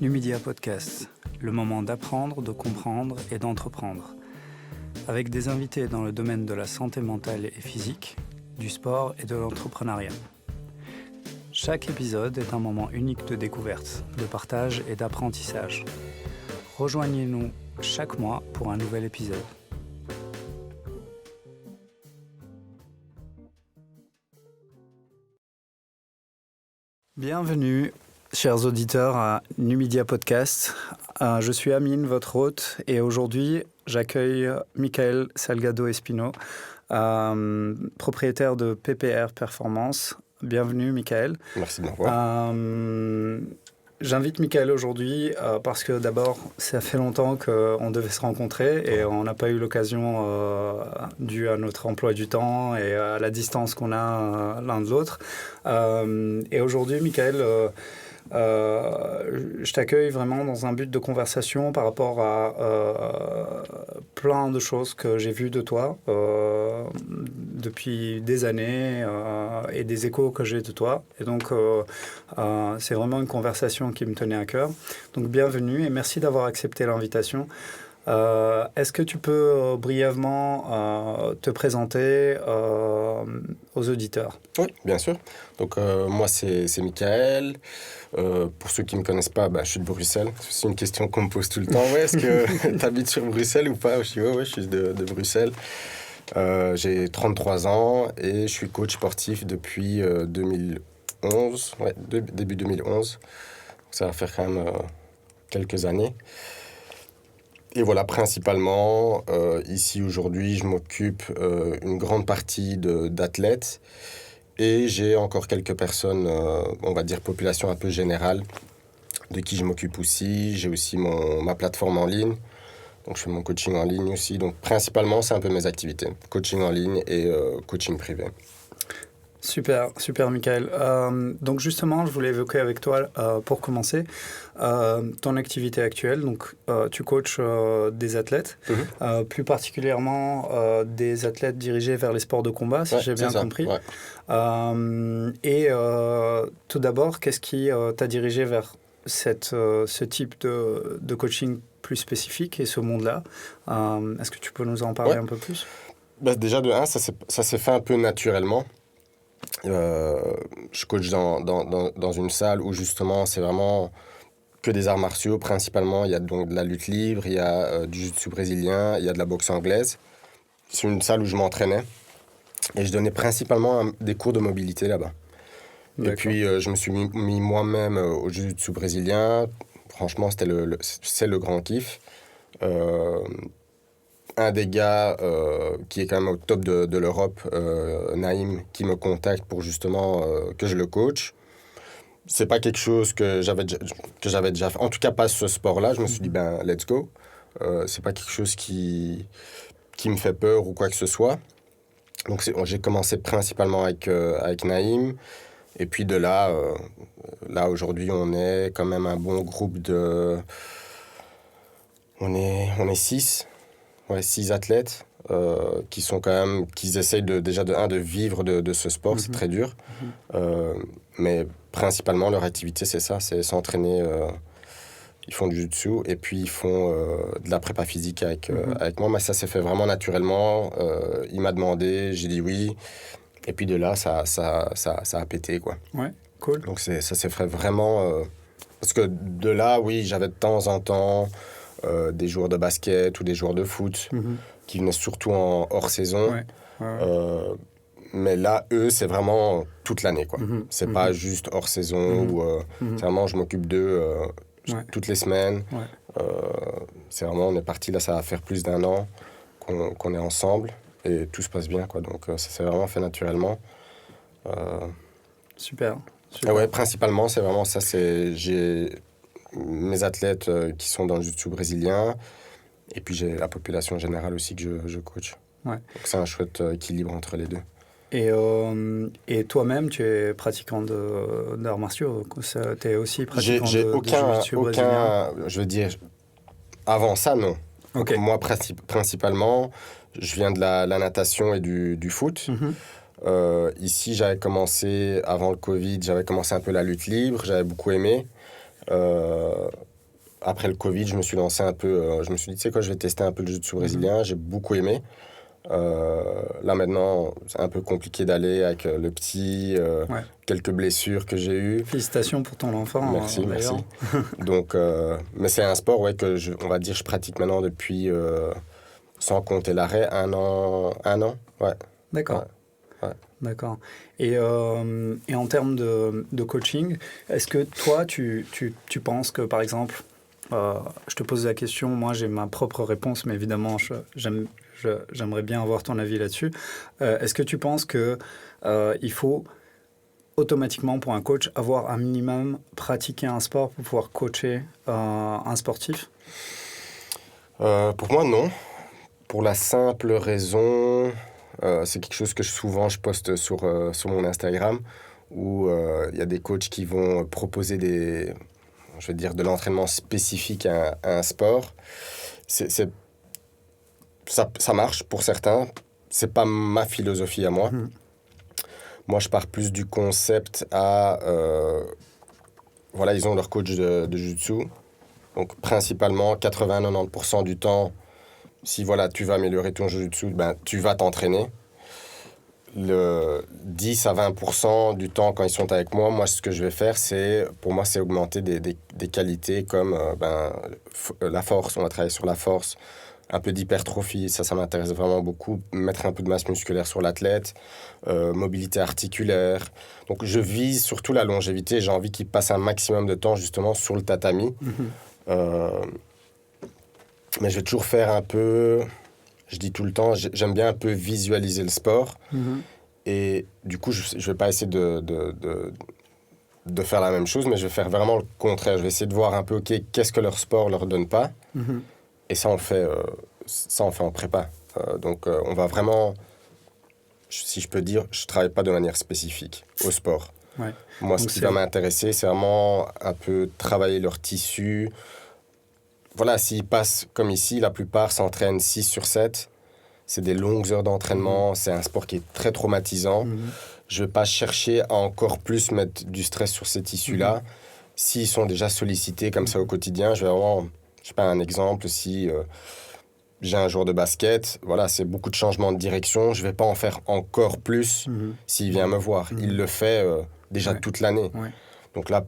Numidia Podcast, le moment d'apprendre, de comprendre et d'entreprendre. Avec des invités dans le domaine de la santé mentale et physique, du sport et de l'entrepreneuriat. Chaque épisode est un moment unique de découverte, de partage et d'apprentissage. Rejoignez-nous chaque mois pour un nouvel épisode. Bienvenue, chers auditeurs, à Numidia Podcast. Je suis Amine, votre hôte, et aujourd'hui, j'accueille Michael Salgado Espino, propriétaire de PPR Performance. Bienvenue, Michael. Merci de m'avoir. J'invite Michael aujourd'hui parce que d'abord, ça fait longtemps qu'on devait se rencontrer et on n'a pas eu l'occasion dû à notre emploi du temps et à la distance qu'on a l'un de l'autre. Et aujourd'hui, Michael, je t'accueille vraiment dans un but de conversation par rapport à plein de choses que j'ai vues de toi depuis des années et des échos que j'ai de toi. Et donc, c'est vraiment une conversation qui me tenait à cœur. Donc, bienvenue et merci d'avoir accepté l'invitation. Est-ce que tu peux brièvement te présenter aux auditeurs? Oui, bien sûr. Donc, moi, c'est Michael. Pour ceux qui ne me connaissent pas, je suis de Bruxelles. C'est une question qu'on me pose tout le temps. Ouais, est-ce que tu habites sur Bruxelles ou pas? Je dis ouais, je suis de Bruxelles. J'ai 33 ans et je suis coach sportif depuis 2011. Ouais, début 2011. Ça va faire quand même quelques années. Et voilà, principalement, ici aujourd'hui, je m'occupe une grande partie d'athlètes et j'ai encore quelques personnes, on va dire population un peu générale, de qui je m'occupe aussi. J'ai aussi ma plateforme en ligne, donc je fais mon coaching en ligne aussi. Donc principalement, c'est un peu mes activités, coaching en ligne et coaching privé. Super, Michael. Donc justement, je voulais évoquer avec toi, pour commencer, ton activité actuelle. Donc, tu coaches des athlètes, plus particulièrement des athlètes dirigés vers les sports de combat, si j'ai bien compris. Ouais. Tout d'abord, qu'est-ce qui t'a dirigé vers ce type de coaching plus spécifique et ce monde-là? Est-ce que tu peux nous en parler un peu plus? Déjà, de un, ça s'est fait un peu naturellement. Je coach dans une salle où justement c'est vraiment que des arts martiaux principalement. Il y a donc de la lutte libre, il y a du jiu-jitsu brésilien, il y a de la boxe anglaise. C'est une salle où je m'entraînais et je donnais principalement des cours de mobilité là-bas. D'accord. Et puis je me suis mis moi-même au jiu-jitsu brésilien. Franchement, c'est le grand kiff. Un des gars qui est quand même au top de l'Europe, Naïm, qui me contacte pour justement que je le coach. C'est pas quelque chose que j'avais déjà fait. En tout cas, pas ce sport-là. Je me suis dit, let's go. C'est pas quelque chose qui me fait peur ou quoi que ce soit. Donc, j'ai commencé principalement avec Naïm. Et puis de là, aujourd'hui, on est quand même un bon groupe de... On est 6. Ouais, 6 athlètes qui sont quand même, qui essayent de vivre de ce sport, c'est très dur. Mais principalement, leur activité, c'est ça, c'est s'entraîner. Ils font du jiu-jitsu et puis ils font de la prépa physique avec moi. Mais ça s'est fait vraiment naturellement. Il m'a demandé, j'ai dit oui. Et puis de là, ça a pété, quoi. Ouais, cool. Donc ça s'est fait vraiment... parce que de là, oui, j'avais de temps en temps... des joueurs de basket ou des joueurs de foot qui venaient surtout en hors-saison. Ouais. Mais là, eux, c'est vraiment toute l'année, quoi. C'est pas juste hors-saison ou... c'est vraiment, je m'occupe d'eux toutes les semaines. Ouais. C'est vraiment, on est parti, là, ça va faire plus d'1 an qu'on est ensemble et tout se passe bien, quoi. Donc, ça s'est vraiment fait naturellement. Super. Ouais, principalement, c'est vraiment ça. J'ai mes athlètes qui sont dans le jiu-jitsu brésilien et puis j'ai la population générale aussi que je coach. Ouais. Donc c'est un chouette équilibre entre les deux. Et toi-même, tu es pratiquant d'arts martiaux, tu es aussi pratiquant de jiu-jitsu brésilien? Je veux dire, avant ça, non. Okay. Donc, moi, principalement, je viens de la natation et du foot. Ici, j'avais commencé, avant le Covid, j'avais commencé un peu la lutte libre, j'avais beaucoup aimé. Après le Covid, je me suis lancé un peu. Je me suis dit, tu sais quoi, je vais tester un peu le jiu-jitsu brésilien. J'ai beaucoup aimé. Là maintenant, c'est un peu compliqué d'aller avec le petit, Ouais. quelques blessures que j'ai eues. Félicitations pour ton enfant. Merci, merci. D'ailleurs. Donc, mais c'est un sport ouais, que on va dire je pratique maintenant depuis, sans compter l'arrêt, un an, ouais. D'accord. Ouais. D'accord. Et en termes de coaching, est-ce que toi, tu penses que, par exemple, je te pose la question, moi j'ai ma propre réponse, mais évidemment, j'aimerais bien avoir ton avis là-dessus. Est-ce que tu penses que il faut automatiquement, pour un coach, avoir un minimum pratiqué un sport pour pouvoir coacher un sportif? Pour moi, non. Pour la simple raison, c'est quelque chose que souvent je poste sur mon Instagram, où il y a des coachs qui vont proposer je vais dire, de l'entraînement spécifique à un sport. Ça marche pour certains. C'est pas ma philosophie à moi. Moi, je pars plus du concept voilà, ils ont leur coach de jiu-jitsu. Donc, principalement, 80-90% du temps, si voilà, tu vas améliorer ton jiu-jitsu, ben, tu vas t'entraîner. Le 10-20% du temps, quand ils sont avec moi, ce que je vais faire, pour moi, c'est augmenter des qualités comme la force. On va travailler sur la force, un peu d'hypertrophie, ça m'intéresse vraiment beaucoup. Mettre un peu de masse musculaire sur l'athlète, mobilité articulaire. Donc, je vise surtout la longévité. J'ai envie qu'il passe un maximum de temps, justement, sur le tatami. Mais je vais toujours faire un peu... Je dis tout le temps, j'aime bien un peu visualiser le sport. Et du coup, je ne vais pas essayer de faire la même chose, mais je vais faire vraiment le contraire. Je vais essayer de voir un peu, OK, qu'est-ce que leur sport ne leur donne pas. Et ça, on le fait en prépa. Donc, on va vraiment... Si je peux dire, je ne travaille pas de manière spécifique au sport. Ouais. Moi, Donc ce qui va m'intéresser, c'est vraiment un peu travailler leur tissu. Voilà, s'ils passent comme ici, la plupart s'entraînent 6 sur 7. C'est des longues heures d'entraînement. C'est un sport qui est très traumatisant. Je ne vais pas chercher à encore plus mettre du stress sur ces tissus-là. S'ils sont déjà sollicités comme ça au quotidien, je vais vraiment... Je sais pas, un exemple, si j'ai un joueur de basket, voilà, c'est beaucoup de changements de direction. Je ne vais pas en faire encore plus s'il vient me voir. Il le fait déjà toute l'année. Ouais. Donc là,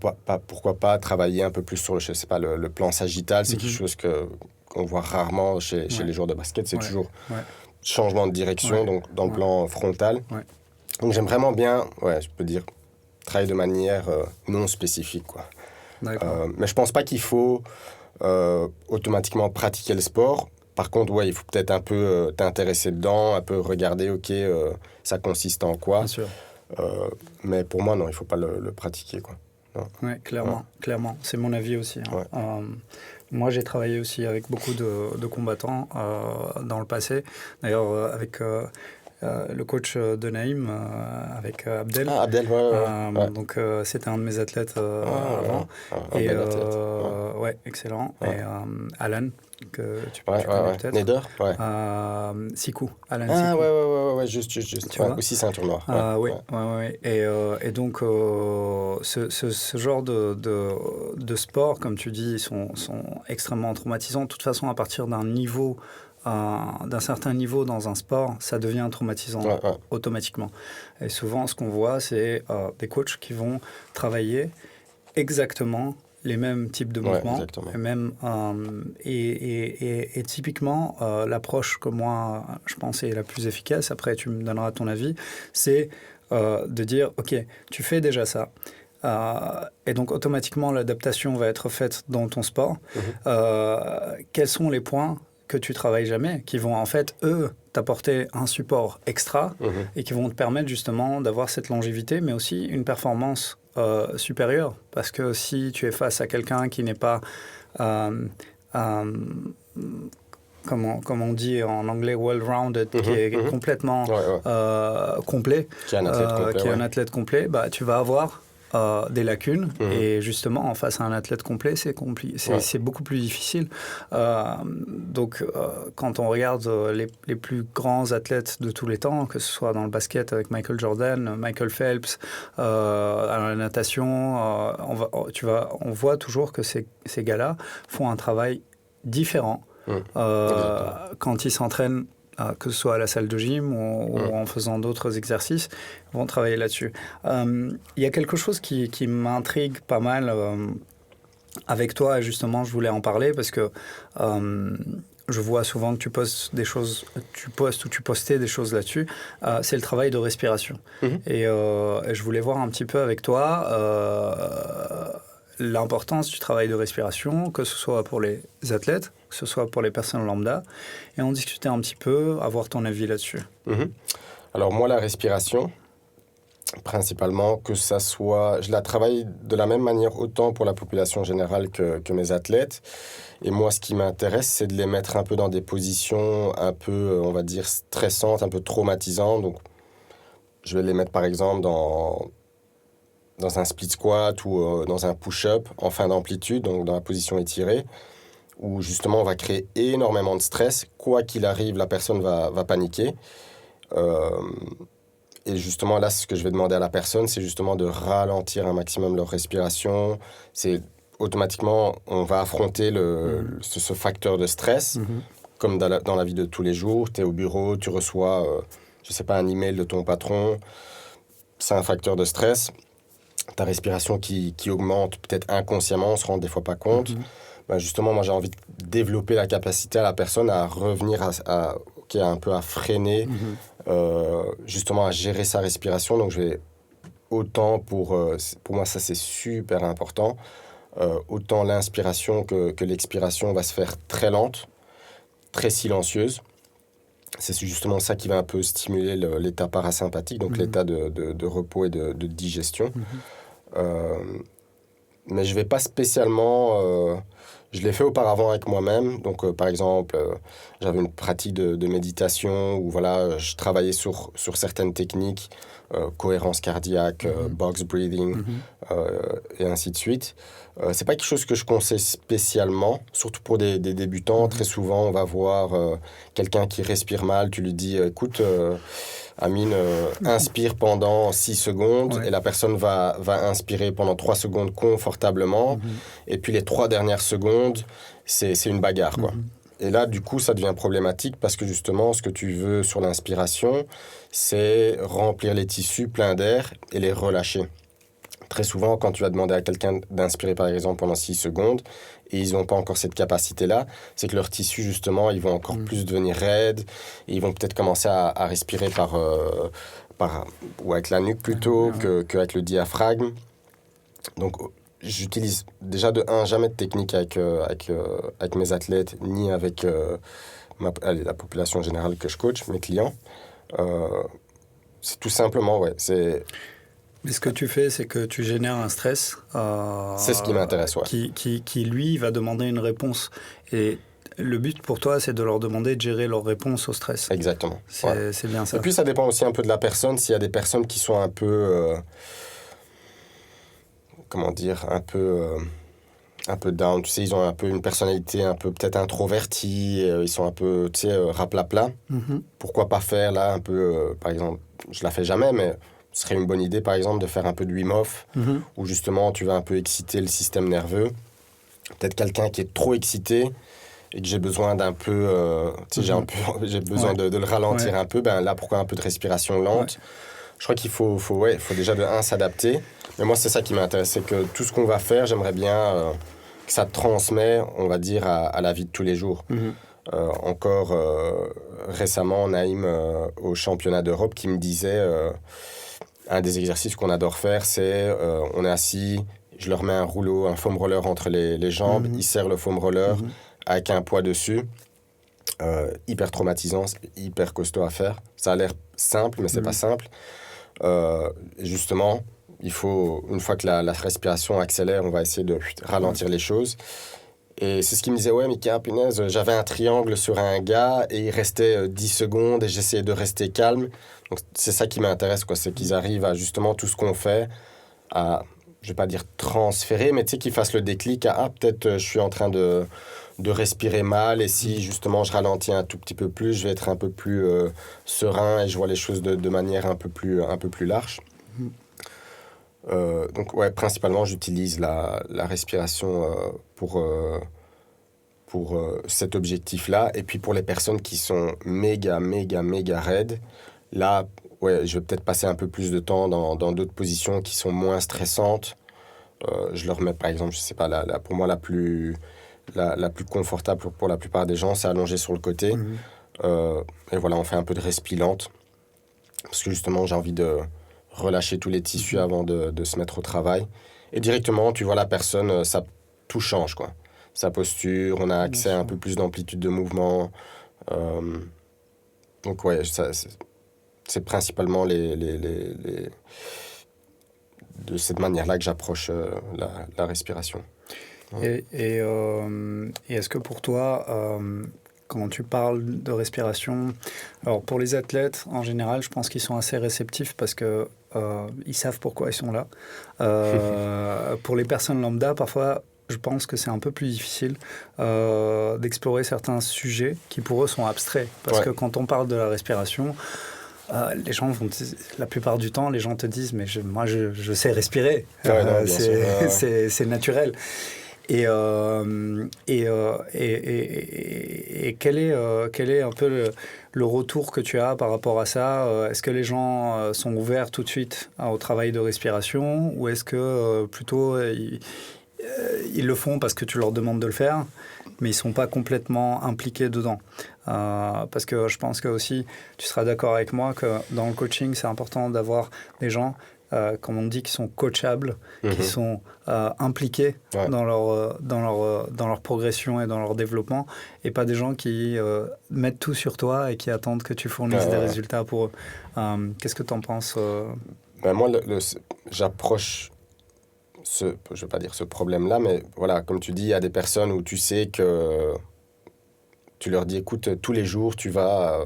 pourquoi pas travailler un peu plus sur je sais pas, le plan sagittal. C'est quelque chose qu'on voit rarement chez les joueurs de basket. C'est toujours changement de direction, donc dans le plan frontal. Donc j'aime vraiment bien, je peux dire, travailler de manière non spécifique, quoi. Mais je pense pas qu'il faut automatiquement pratiquer le sport. Par contre, il faut peut-être un peu t'intéresser dedans, un peu regarder, OK, ça consiste en quoi. Bien sûr. Mais pour moi, non, il faut pas le pratiquer, quoi. Oui, clairement. C'est mon avis aussi. Moi, j'ai travaillé aussi avec beaucoup de combattants dans le passé. D'ailleurs, avec le coach de Naïm, avec Abdel. Ah, Abdel, ouais. Donc, c'était un de mes athlètes avant. Et excellent. Ouais. Et Alan, que tu connais peut-être. Neder, Sikou. Alan Sikou. Ouais, juste. Aussi ceinture noire. Oui. Et donc, ce genre de sport, comme tu dis, sont extrêmement traumatisants. De toute façon, à partir d'un certain niveau dans un sport, ça devient traumatisant automatiquement. Et souvent, ce qu'on voit, c'est des coachs qui vont travailler exactement les mêmes types de mouvements. Et typiquement, l'approche que moi, je pense est la plus efficace, après tu me donneras ton avis, c'est de dire, OK, tu fais déjà ça. Et donc, automatiquement, l'adaptation va être faite dans ton sport. Quels sont les points que tu travailles jamais, qui vont en fait, eux, t'apporter un support extra et qui vont te permettre justement d'avoir cette longévité, mais aussi une performance supérieure. Parce que si tu es face à quelqu'un qui n'est pas, comme on dit en anglais, well-rounded, qui est complètement complet, qui est un athlète complet, un athlète complet, bah, tu vas avoir des lacunes. Et justement, face à un athlète complet, c'est beaucoup plus difficile. Donc, quand on regarde les plus grands athlètes de tous les temps, que ce soit dans le basket avec Michael Jordan, Michael Phelps, à la natation, on voit toujours que ces gars-là font un travail différent quand ils s'entraînent, que ce soit à la salle de gym ou en faisant d'autres exercices, vont travailler là-dessus. Il y a quelque chose qui m'intrigue pas mal avec toi, et justement, je voulais en parler parce que je vois souvent que tu postes des choses, tu postais des choses là-dessus. C'est le travail de respiration. Et je voulais voir un petit peu avec toi l'importance du travail de respiration, que ce soit pour les athlètes, que ce soit pour les personnes lambda, et on discutait un petit peu, avoir ton avis là-dessus. Alors moi, la respiration, principalement, que ça soit... Je la travaille de la même manière autant pour la population générale que mes athlètes. Et moi, ce qui m'intéresse, c'est de les mettre un peu dans des positions un peu, on va dire, stressantes, un peu traumatisantes. Donc, je vais les mettre, par exemple, dans un split squat ou dans un push-up en fin d'amplitude, donc dans la position étirée, où justement, on va créer énormément de stress. Quoi qu'il arrive, la personne va paniquer. Et justement, là, ce que je vais demander à la personne, c'est justement de ralentir un maximum leur respiration. C'est automatiquement, on va affronter ce facteur de stress, comme dans la vie de tous les jours. Tu es au bureau, tu reçois, je sais pas, un email de ton patron. C'est un facteur de stress. Ta respiration qui augmente peut-être inconsciemment, on ne se rend des fois pas compte. Ben justement, moi, j'ai envie de développer la capacité à la personne à revenir un peu à freiner, justement à gérer sa respiration. Donc, je vais autant pour moi, ça, c'est super important. Autant l'inspiration que l'expiration va se faire très lente, très silencieuse. C'est justement ça qui va un peu stimuler l'état parasympathique, donc l'état de repos et de digestion. Mais je ne vais pas spécialement... je l'ai fait auparavant avec moi-même. Donc, par exemple, j'avais une pratique de méditation où voilà, je travaillais sur certaines techniques, cohérence cardiaque, box breathing, et ainsi de suite. C'est pas quelque chose que je conseille spécialement, surtout pour des débutants. Très souvent, on va voir quelqu'un qui respire mal. Tu lui dis, écoute, Amine, inspire pendant 6 secondes, et la personne va inspirer pendant 3 secondes confortablement. Et puis les 3 dernières secondes, c'est une bagarre, quoi. Et là, du coup, ça devient problématique parce que justement, ce que tu veux sur l'inspiration, c'est remplir les tissus pleins d'air et les relâcher. Très souvent, quand tu vas demander à quelqu'un d'inspirer, par exemple, pendant 6 secondes, et ils n'ont pas encore cette capacité-là, c'est que leurs tissus, justement, ils vont encore plus devenir raides, et ils vont peut-être commencer à respirer ou avec la nuque plutôt qu'avec le diaphragme. Donc, j'utilise déjà jamais de technique avec mes athlètes, ni avec la population générale que je coach, mes clients. C'est tout simplement, Mais ce que tu fais, c'est que tu génères un stress. C'est ce qui m'intéresse, qui, lui, va demander une réponse. Et le but pour toi, c'est de leur demander de gérer leur réponse au stress. Exactement. C'est bien ça. Et puis, ça dépend aussi un peu de la personne. S'il y a des personnes qui sont un peu... comment dire, un peu down, tu sais, ils ont un peu une personnalité un peu peut-être introvertie, ils sont un peu, tu sais, raplapla. Pourquoi pas faire là un peu, par exemple, je la fais jamais, mais ce serait une bonne idée, par exemple, de faire un peu de Wim Hof, où justement tu vas un peu exciter le système nerveux. Peut-être quelqu'un qui est trop excité et que j'ai besoin d'un peu, tu sais, j'ai besoin de le ralentir un peu, ben là, pourquoi un peu de respiration lente. Je crois qu'il faut déjà de s'adapter. Mais moi, c'est ça qui m'intéresse, c'est que tout ce qu'on va faire, j'aimerais bien que ça transmet, on va dire, à la vie de tous les jours. Encore récemment, Naïm, au championnat d'Europe, qui me disait, un des exercices qu'on adore faire, c'est on est assis, je leur mets un rouleau, un foam roller entre les jambes, ils serrent le foam roller avec un poids dessus. Hyper traumatisant, hyper costaud à faire. Ça a l'air simple, mais c'est pas simple. Justement, il faut, une fois que la respiration accélère, on va essayer de ralentir les choses. Et c'est ce qu'il me disait, Mika, punaise, j'avais un triangle sur un gars et il restait 10 secondes et j'essayais de rester calme. Donc c'est ça qui m'intéresse, quoi, c'est qu'ils arrivent à justement tout ce qu'on fait, à je vais pas dire transférer, mais tu sais, qui fasse le déclic à, peut-être je suis en train de respirer mal, et si justement je ralentis un tout petit peu plus, je vais être un peu plus serein et je vois les choses de manière un peu plus large. Donc ouais, principalement j'utilise la respiration pour cet objectif-là. Et puis pour les personnes qui sont méga raides, là, ouais, je vais peut-être passer un peu plus de temps dans d'autres positions qui sont moins stressantes. Je leur mets par exemple, je sais pas, pour moi la plus confortable pour la plupart des gens, c'est allongé sur le côté. Et voilà, on fait un peu de respi lente. Parce que justement, j'ai envie de relâcher tous les tissus avant de se mettre au travail. Et directement, tu vois la personne, tout change, quoi. Sa posture, on a accès à un peu plus d'amplitude de mouvement. Donc ouais, c'est principalement de cette manière-là que j'approche la respiration. Ouais. Et est-ce que pour toi, quand tu parles de respiration, alors pour les athlètes, en général, je pense qu'ils sont assez réceptifs parce que ils savent pourquoi ils sont là. Pour les personnes lambda, parfois, je pense que c'est un peu plus difficile d'explorer certains sujets qui pour eux sont abstraits. Parce que quand on parle de la respiration, les gens la plupart du temps, les gens te disent mais moi je sais respirer, c'est naturel. Et quel est un peu le retour que tu as par rapport à ça? Est-ce que les gens sont ouverts tout de suite au travail de respiration, ou est-ce que plutôt ils le font parce que tu leur demandes de le faire, mais ils ne sont pas complètement impliqués dedans? Parce que je pense que aussi, tu seras d'accord avec moi que dans le coaching, c'est important d'avoir des gens, comme on dit, qui sont coachables, qui sont impliqués dans leur progression et dans leur développement, et pas des gens qui mettent tout sur toi et qui attendent que tu fournisses des résultats pour eux. Qu'est-ce que tu en penses? Moi, j'approche je ne vais pas dire ce problème-là, mais voilà, comme tu dis, il y a des personnes où tu sais que tu leur dis, écoute, tous les jours, tu vas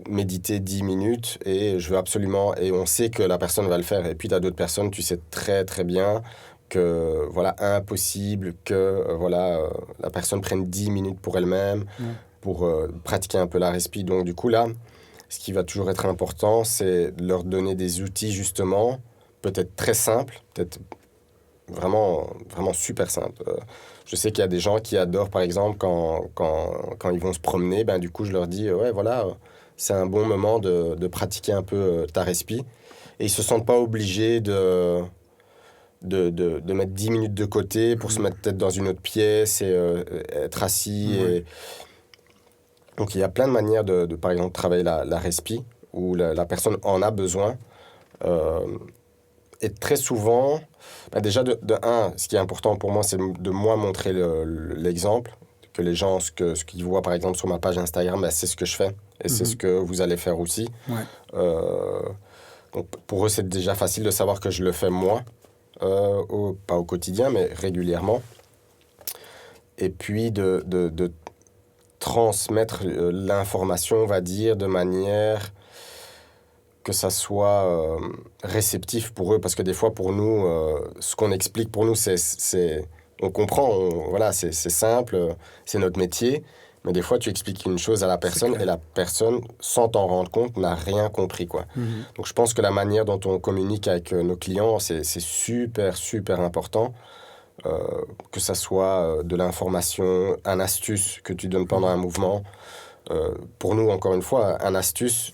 méditer 10 minutes et je veux absolument, et on sait que la personne va le faire. Et puis, tu as d'autres personnes, tu sais très, très bien que, voilà, impossible que, la personne prenne 10 minutes pour elle-même, pour pratiquer un peu la respi. Donc, du coup, là, ce qui va toujours être important, c'est de leur donner des outils, justement, peut-être très simples, peut-être vraiment super simples. Je sais qu'il y a des gens qui adorent, par exemple, quand ils vont se promener, du coup, je leur dis, c'est un bon moment de pratiquer un peu ta respi. Et ils ne se sentent pas obligés de mettre 10 minutes de côté pour se mettre peut-être dans une autre pièce et être assis. Et... Donc, il y a plein de manières de par exemple, travailler la respi, où la personne en a besoin. Et très souvent, déjà, de un, ce qui est important pour moi, c'est de moi montrer l'exemple, que les gens, ce qu'ils voient, par exemple, sur ma page Instagram, c'est ce que je fais. Et c'est ce que vous allez faire aussi. Donc, pour eux, c'est déjà facile de savoir que je le fais moi, pas au quotidien, mais régulièrement. Et puis, de transmettre l'information, on va dire, de manière que ça soit réceptif pour eux, parce que des fois pour nous, ce qu'on explique pour nous, on comprend, c'est simple, c'est notre métier, mais des fois tu expliques une chose à la personne et la personne, sans t'en rendre compte, n'a rien compris, quoi. Donc je pense que la manière dont on communique avec nos clients, c'est super important, que ça soit de l'information, un astuce que tu donnes pendant un mouvement. Pour nous, encore une fois, un astuce,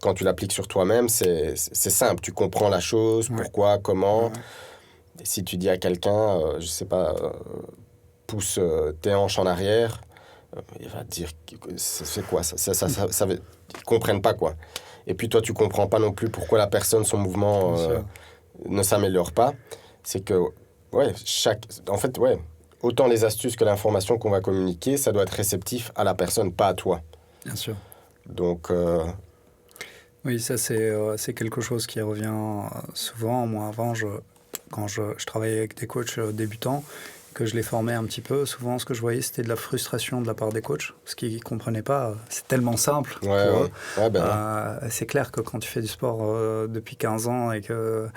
quand tu l'appliques sur toi-même, c'est simple. Tu comprends la chose, pourquoi, comment. Et si tu dis à quelqu'un, je sais pas, pousse tes hanches en arrière, il va te dire, c'est quoi ça, ils ne comprennent pas, quoi. Et puis toi, tu comprends pas non plus pourquoi la personne, son mouvement ne s'améliore pas. C'est que, autant les astuces que l'information qu'on va communiquer, ça doit être réceptif à la personne, pas à toi. Bien sûr. Donc... Oui, ça c'est quelque chose qui revient souvent. Moi, avant, quand je travaillais avec des coachs débutants, que je les formais un petit peu, souvent ce que je voyais c'était de la frustration de la part des coachs, parce qu'ils ne comprenaient pas, c'est tellement simple pour eux. C'est clair que quand tu fais du sport depuis 15 ans et que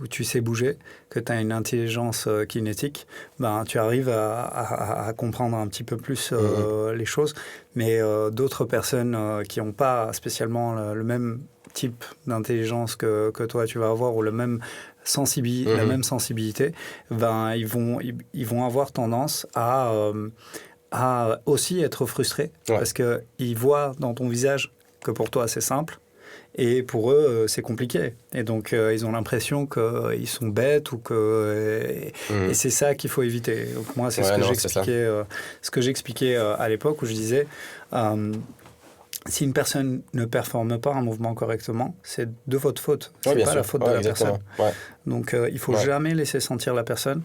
tu sais bouger, que tu as une intelligence kinétique, tu arrives à comprendre un petit peu plus les choses, mais d'autres personnes qui n'ont pas spécialement le même type d'intelligence que toi tu vas avoir, ou la même sensibilité, ils vont avoir tendance à aussi être frustrés, parce qu'ils voient dans ton visage que pour toi c'est simple, et pour eux c'est compliqué, et donc ils ont l'impression qu'ils sont bêtes, ou et c'est ça qu'il faut éviter. Donc moi c'est ce que j'expliquais à l'époque, où je disais si une personne ne performe pas un mouvement correctement, c'est de votre faute. C'est pas la faute de la personne. Donc, il ne faut jamais laisser sentir la personne.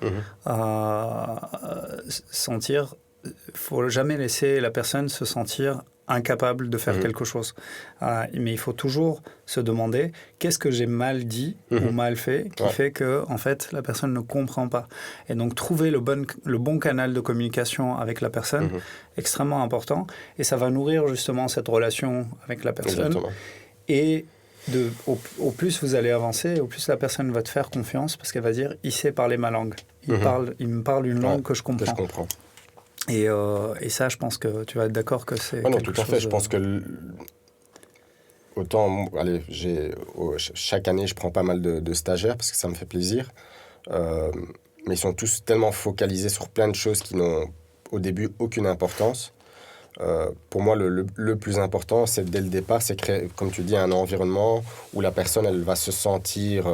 Faut jamais laisser la personne se sentir incapable de faire quelque chose. Mais il faut toujours se demander qu'est-ce que j'ai mal dit ou mal fait qui fait que en fait, la personne ne comprend pas. Et donc, trouver le bon canal de communication avec la personne, extrêmement important. Et ça va nourrir justement cette relation avec la personne. Exactement. Et au plus vous allez avancer, au plus la personne va te faire confiance, parce qu'elle va dire « il sait parler ma langue. Il me parle une langue que je comprends. » Que je comprends. Et ça, je pense que tu vas être d'accord que c'est non, tout à fait. Je pense que autant, chaque année, je prends pas mal de stagiaires parce que ça me fait plaisir. Mais ils sont tous tellement focalisés sur plein de choses qui n'ont au début aucune importance. Pour moi, le plus important, c'est dès le départ, c'est créer, comme tu dis, un environnement où la personne, elle va se sentir...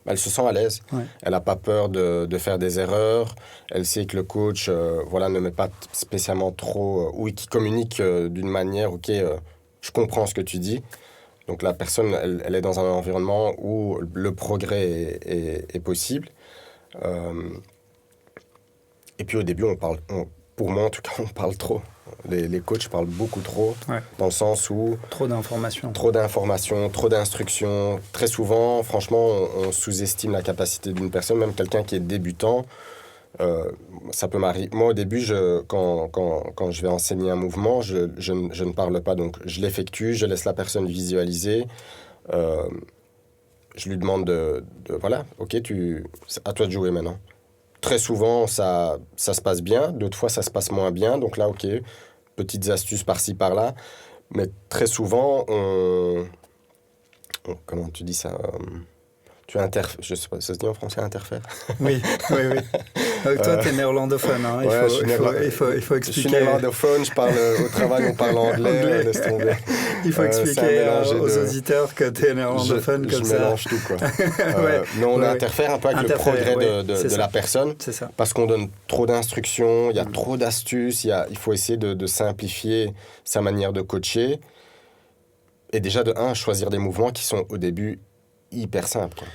elle se sent à l'aise. Elle n'a pas peur de faire des erreurs. Elle sait que le coach ne met pas spécialement trop... ou qui communique d'une manière, je comprends ce que tu dis. Donc la personne, elle est dans un environnement où le progrès est possible. Et puis au début, pour moi en tout cas, on parle trop. Les coachs parlent beaucoup trop, dans le sens où... Trop d'informations, trop d'instructions. Très souvent, franchement, on sous-estime la capacité d'une personne, même quelqu'un qui est débutant. Ça peut m'arriver. Moi, au début, quand je vais enseigner un mouvement, je ne parle pas. Donc, je l'effectue, je laisse la personne visualiser. Je lui demande voilà, ok, à toi de jouer maintenant. Très souvent, ça se passe bien. D'autres fois, ça se passe moins bien. Donc là, ok, petites astuces par-ci, par-là. Mais très souvent, comment tu dis ça je sais pas, ça se dit en français, interfère? Oui. Toi, tu es néerlandophone. Hein. Il faut expliquer. Je suis néerlandophone, je parle au travail, on parle anglais. Laisse tomber. Il faut expliquer aux auditeurs que tu es néerlandophone comme ça. Je mélange tout, quoi. On interfère un peu avec le progrès de la personne. C'est ça. Parce qu'on donne trop d'instructions, il y a trop d'astuces, il faut essayer de simplifier sa manière de coacher. Et déjà, choisir des mouvements qui sont au début hyper simple, quoi.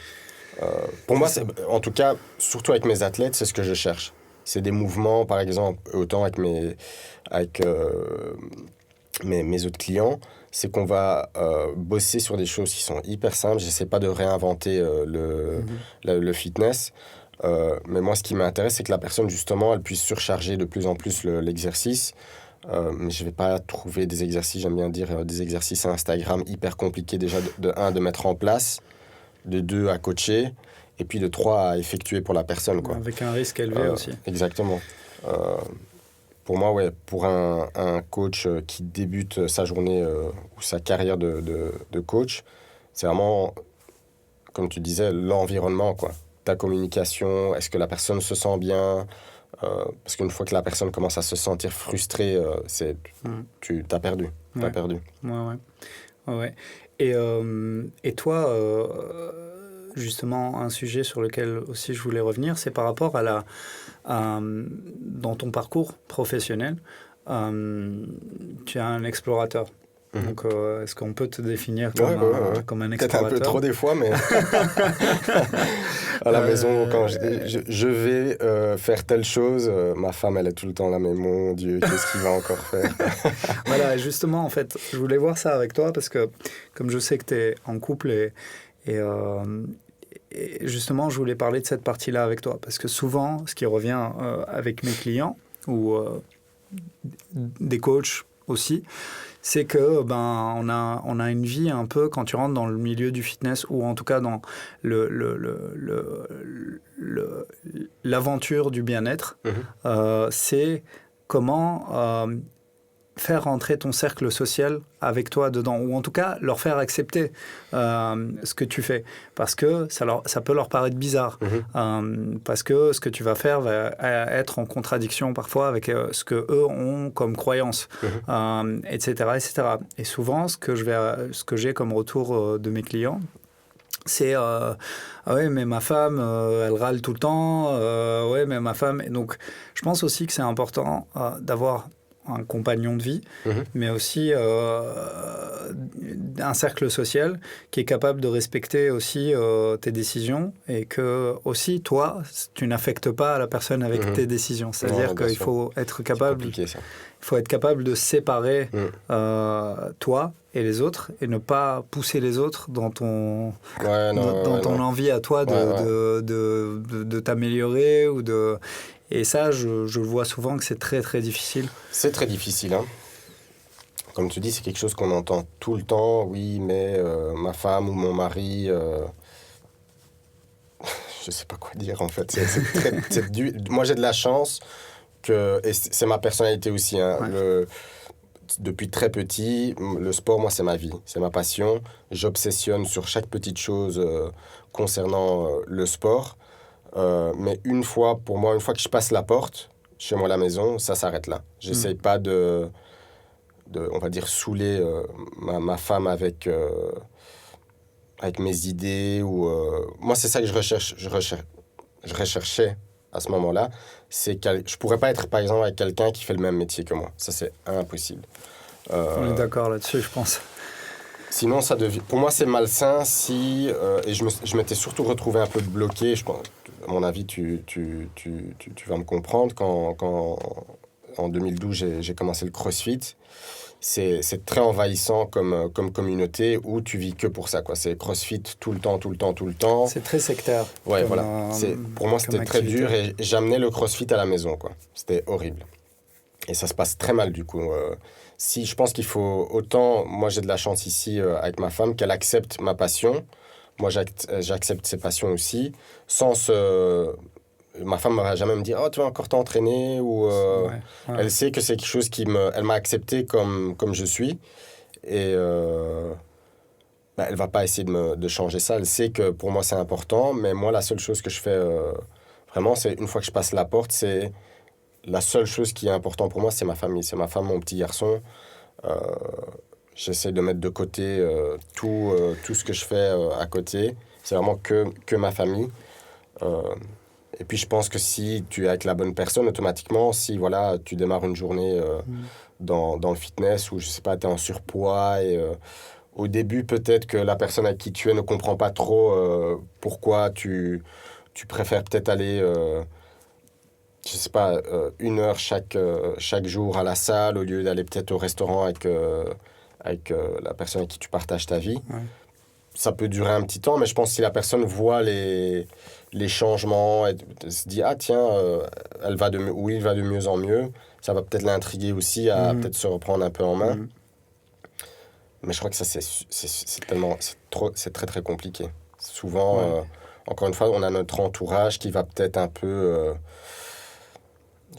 Pour moi, en tout cas, surtout avec mes athlètes, c'est ce que je cherche. C'est des mouvements, par exemple, autant avec mes autres clients, c'est qu'on va bosser sur des choses qui sont hyper simples. J'essaie pas de réinventer le fitness. Mais moi, ce qui m'intéresse, c'est que la personne, justement, elle puisse surcharger de plus en plus l'exercice. Mais je vais pas trouver des exercices, j'aime bien dire des exercices à Instagram hyper compliqués déjà de mettre en place, de 2 à coacher, et puis de 3 à effectuer pour la personne, quoi. Avec un risque élevé aussi. Exactement. Pour moi, pour un coach qui débute sa journée ou sa carrière de coach, c'est vraiment, comme tu disais, l'environnement, quoi. Ta communication, est-ce que la personne se sent bien ? Parce qu'une fois que la personne commence à se sentir frustrée, tu t'as perdu. T'as perdu. Ouais. Et toi, justement, un sujet sur lequel aussi je voulais revenir, c'est par rapport dans ton parcours professionnel, tu es un explorateur. Donc, est-ce qu'on peut te définir comme un explorateur? Peut-être un peu trop des fois, mais à la maison, quand je vais faire telle chose, ma femme, elle est tout le temps là, mais mon Dieu, qu'est-ce qu'il va encore faire? Voilà, justement, en fait, je voulais voir ça avec toi, parce que comme je sais que tu es en couple et et justement, je voulais parler de cette partie-là avec toi, parce que souvent, ce qui revient avec mes clients, ou des coachs aussi, c'est que on a une vie un peu, quand tu rentres dans le milieu du fitness, ou en tout cas dans l'aventure du bien-être, c'est comment faire rentrer ton cercle social avec toi dedans, ou en tout cas leur faire accepter ce que tu fais, parce que ça peut leur paraître bizarre, parce que ce que tu vas faire va être en contradiction parfois avec ce que eux ont comme croyance, etc., etc. Et souvent, ce que j'ai comme retour de mes clients, c'est ah ouais, mais ma femme elle râle tout le temps, ouais, mais ma femme. Et donc je pense aussi que c'est important d'avoir un compagnon de vie, mais aussi un cercle social qui est capable de respecter aussi tes décisions, et que aussi toi tu n'affectes pas la personne avec tes décisions. C'est-à-dire qu'il faut être capable, de séparer toi et les autres, et ne pas pousser les autres dans ton envie à toi de t'améliorer ou de. Et ça, je vois souvent que c'est très, très difficile. C'est très difficile, hein. Comme tu dis, c'est quelque chose qu'on entend tout le temps. Oui, mais ma femme ou mon mari... je sais pas quoi dire, en fait. C'est moi, j'ai de la chance que... Et c'est ma personnalité aussi, hein. Depuis très petit, le sport, moi, c'est ma vie. C'est ma passion. J'obsessionne sur chaque petite chose concernant le sport. Mais une fois que je passe la porte, chez moi à la maison, ça s'arrête là. J'essaye pas de, on va dire, saouler ma femme avec mes idées. Moi, c'est ça que je recherchais à ce moment-là. Je pourrais pas être, par exemple, avec quelqu'un qui fait le même métier que moi. Ça, c'est impossible. On est d'accord là-dessus, je pense. Sinon, pour moi, c'est malsain et je m'étais surtout retrouvé un peu bloqué. Je pense, à mon avis, tu vas me comprendre. Quand en 2012, j'ai commencé le CrossFit, c'est très envahissant comme communauté où tu vis que pour ça, quoi. C'est CrossFit tout le temps. C'est très sectaire. Ouais, voilà. Pour moi, c'était très dur, et j'amenais le CrossFit à la maison, quoi. C'était horrible. Et ça se passe très mal, du coup. Si je pense qu'il faut autant... Moi, j'ai de la chance ici avec ma femme, qu'elle accepte ma passion. Moi, j'accepte ses passions aussi. Ma femme ne va jamais me dire « Oh, tu vas encore t'entraîner » ou elle sait que c'est quelque chose elle m'a accepté comme je suis. Et elle ne va pas essayer de changer ça. Elle sait que pour moi, c'est important. Mais moi, la seule chose que je fais vraiment, c'est une fois que je passe la porte, c'est... La seule chose qui est importante pour moi, c'est ma famille. C'est ma femme, mon petit garçon. J'essaie de mettre de côté tout ce que je fais à côté. C'est vraiment que ma famille. Et puis, je pense que si tu es avec la bonne personne, automatiquement, si voilà, tu démarres une journée dans le fitness, ou je sais pas, tu es en surpoids, et au début, peut-être que la personne avec qui tu es ne comprend pas trop pourquoi tu préfères peut-être aller... je sais pas, 1 heure chaque jour à la salle, au lieu d'aller peut-être au restaurant avec la personne avec qui tu partages ta vie. Ouais. Ça peut durer un petit temps, mais je pense que si la personne voit les changements, et se dit « Ah tiens, il va de mieux en mieux », ça va peut-être l'intriguer aussi à peut-être se reprendre un peu en main. Mais je crois que ça, c'est très très compliqué. Souvent, encore une fois, on a notre entourage qui va peut-être un peu...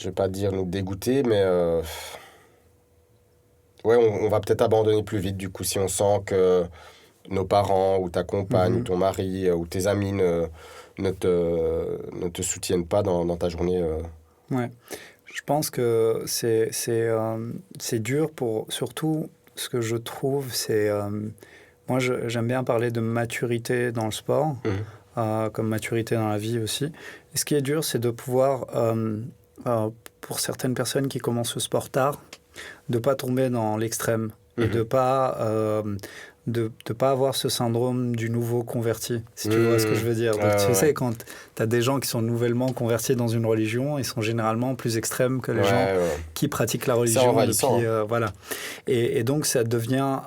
je vais pas dire nous dégoûter, mais on va peut-être abandonner plus vite, du coup, si on sent que nos parents ou ta compagne ou ton mari ou tes amis ne te soutiennent pas dans ta journée. Ouais, je pense que c'est dur surtout, ce que je trouve, c'est... moi, j'aime bien parler de maturité dans le sport, comme maturité dans la vie aussi. Et ce qui est dur, c'est de pouvoir... pour certaines personnes qui commencent le sport tard, de ne pas tomber dans l'extrême. et de pas avoir ce syndrome du nouveau converti, si tu vois ce que je veux dire. Donc, tu sais, quand tu as des gens qui sont nouvellement convertis dans une religion, ils sont généralement plus extrêmes que les gens qui pratiquent la religion depuis, voilà. Et donc, ça devient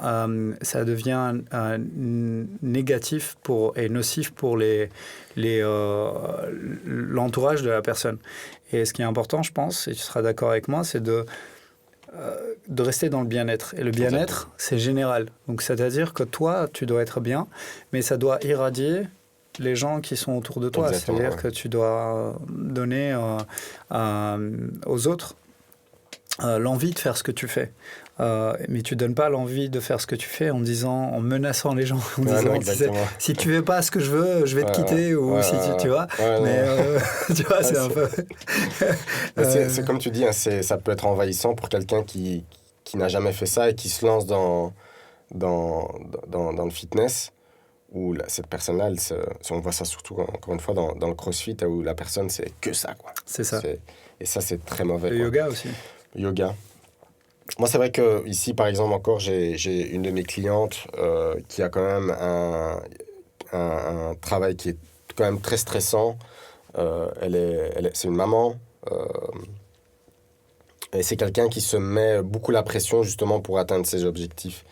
négatif et nocif pour l'entourage de la personne. Et ce qui est important, je pense, et tu seras d'accord avec moi, c'est de rester dans le bien-être. Et le bien-être, c'est général. Donc, c'est-à-dire que toi, tu dois être bien, mais ça doit irradier les gens qui sont autour de toi. C'est-à-dire que tu dois donner aux autres l'envie de faire ce que tu fais. Mais tu donnes pas l'envie de faire ce que tu fais en menaçant les gens, en disant si tu fais pas ce que je veux, je vais te quitter, ou si tu vois. Tu vois, c'est un peu. C'est comme tu dis, hein, ça peut être envahissant pour quelqu'un qui n'a jamais fait ça et qui se lance dans le fitness, où cette personne-là, on voit ça surtout encore une fois dans le CrossFit, où la personne c'est que ça, quoi. C'est ça. Et ça, c'est très mauvais. Le yoga aussi. Yoga. Moi, c'est vrai que ici, par exemple, encore, j'ai une de mes clientes qui a quand même un travail qui est quand même très stressant. C'est une maman. Et c'est quelqu'un qui se met beaucoup la pression, justement, pour atteindre ses objectifs.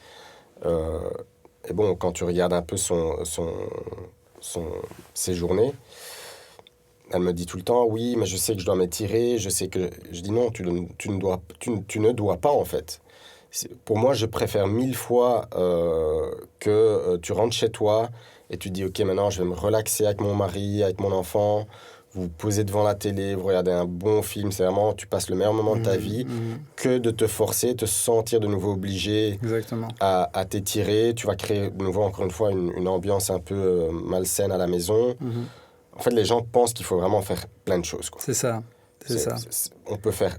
Et bon, quand tu regardes un peu ses journées, elle me dit tout le temps, oui, mais je sais que je dois m'étirer, je sais que... Je dis non, tu ne dois pas, en fait. Pour moi, je préfère 1000 fois que tu rentres chez toi et tu dis, OK, maintenant, je vais me relaxer avec mon mari, avec mon enfant, vous vous posez devant la télé, vous regardez un bon film, c'est vraiment, tu passes le meilleur moment de ta vie, que de te forcer, te sentir de nouveau obligé à t'étirer. Tu vas créer de nouveau, encore une fois, une ambiance un peu malsaine à la maison. En fait, les gens pensent qu'il faut vraiment faire plein de choses, quoi. C'est ça. On peut faire,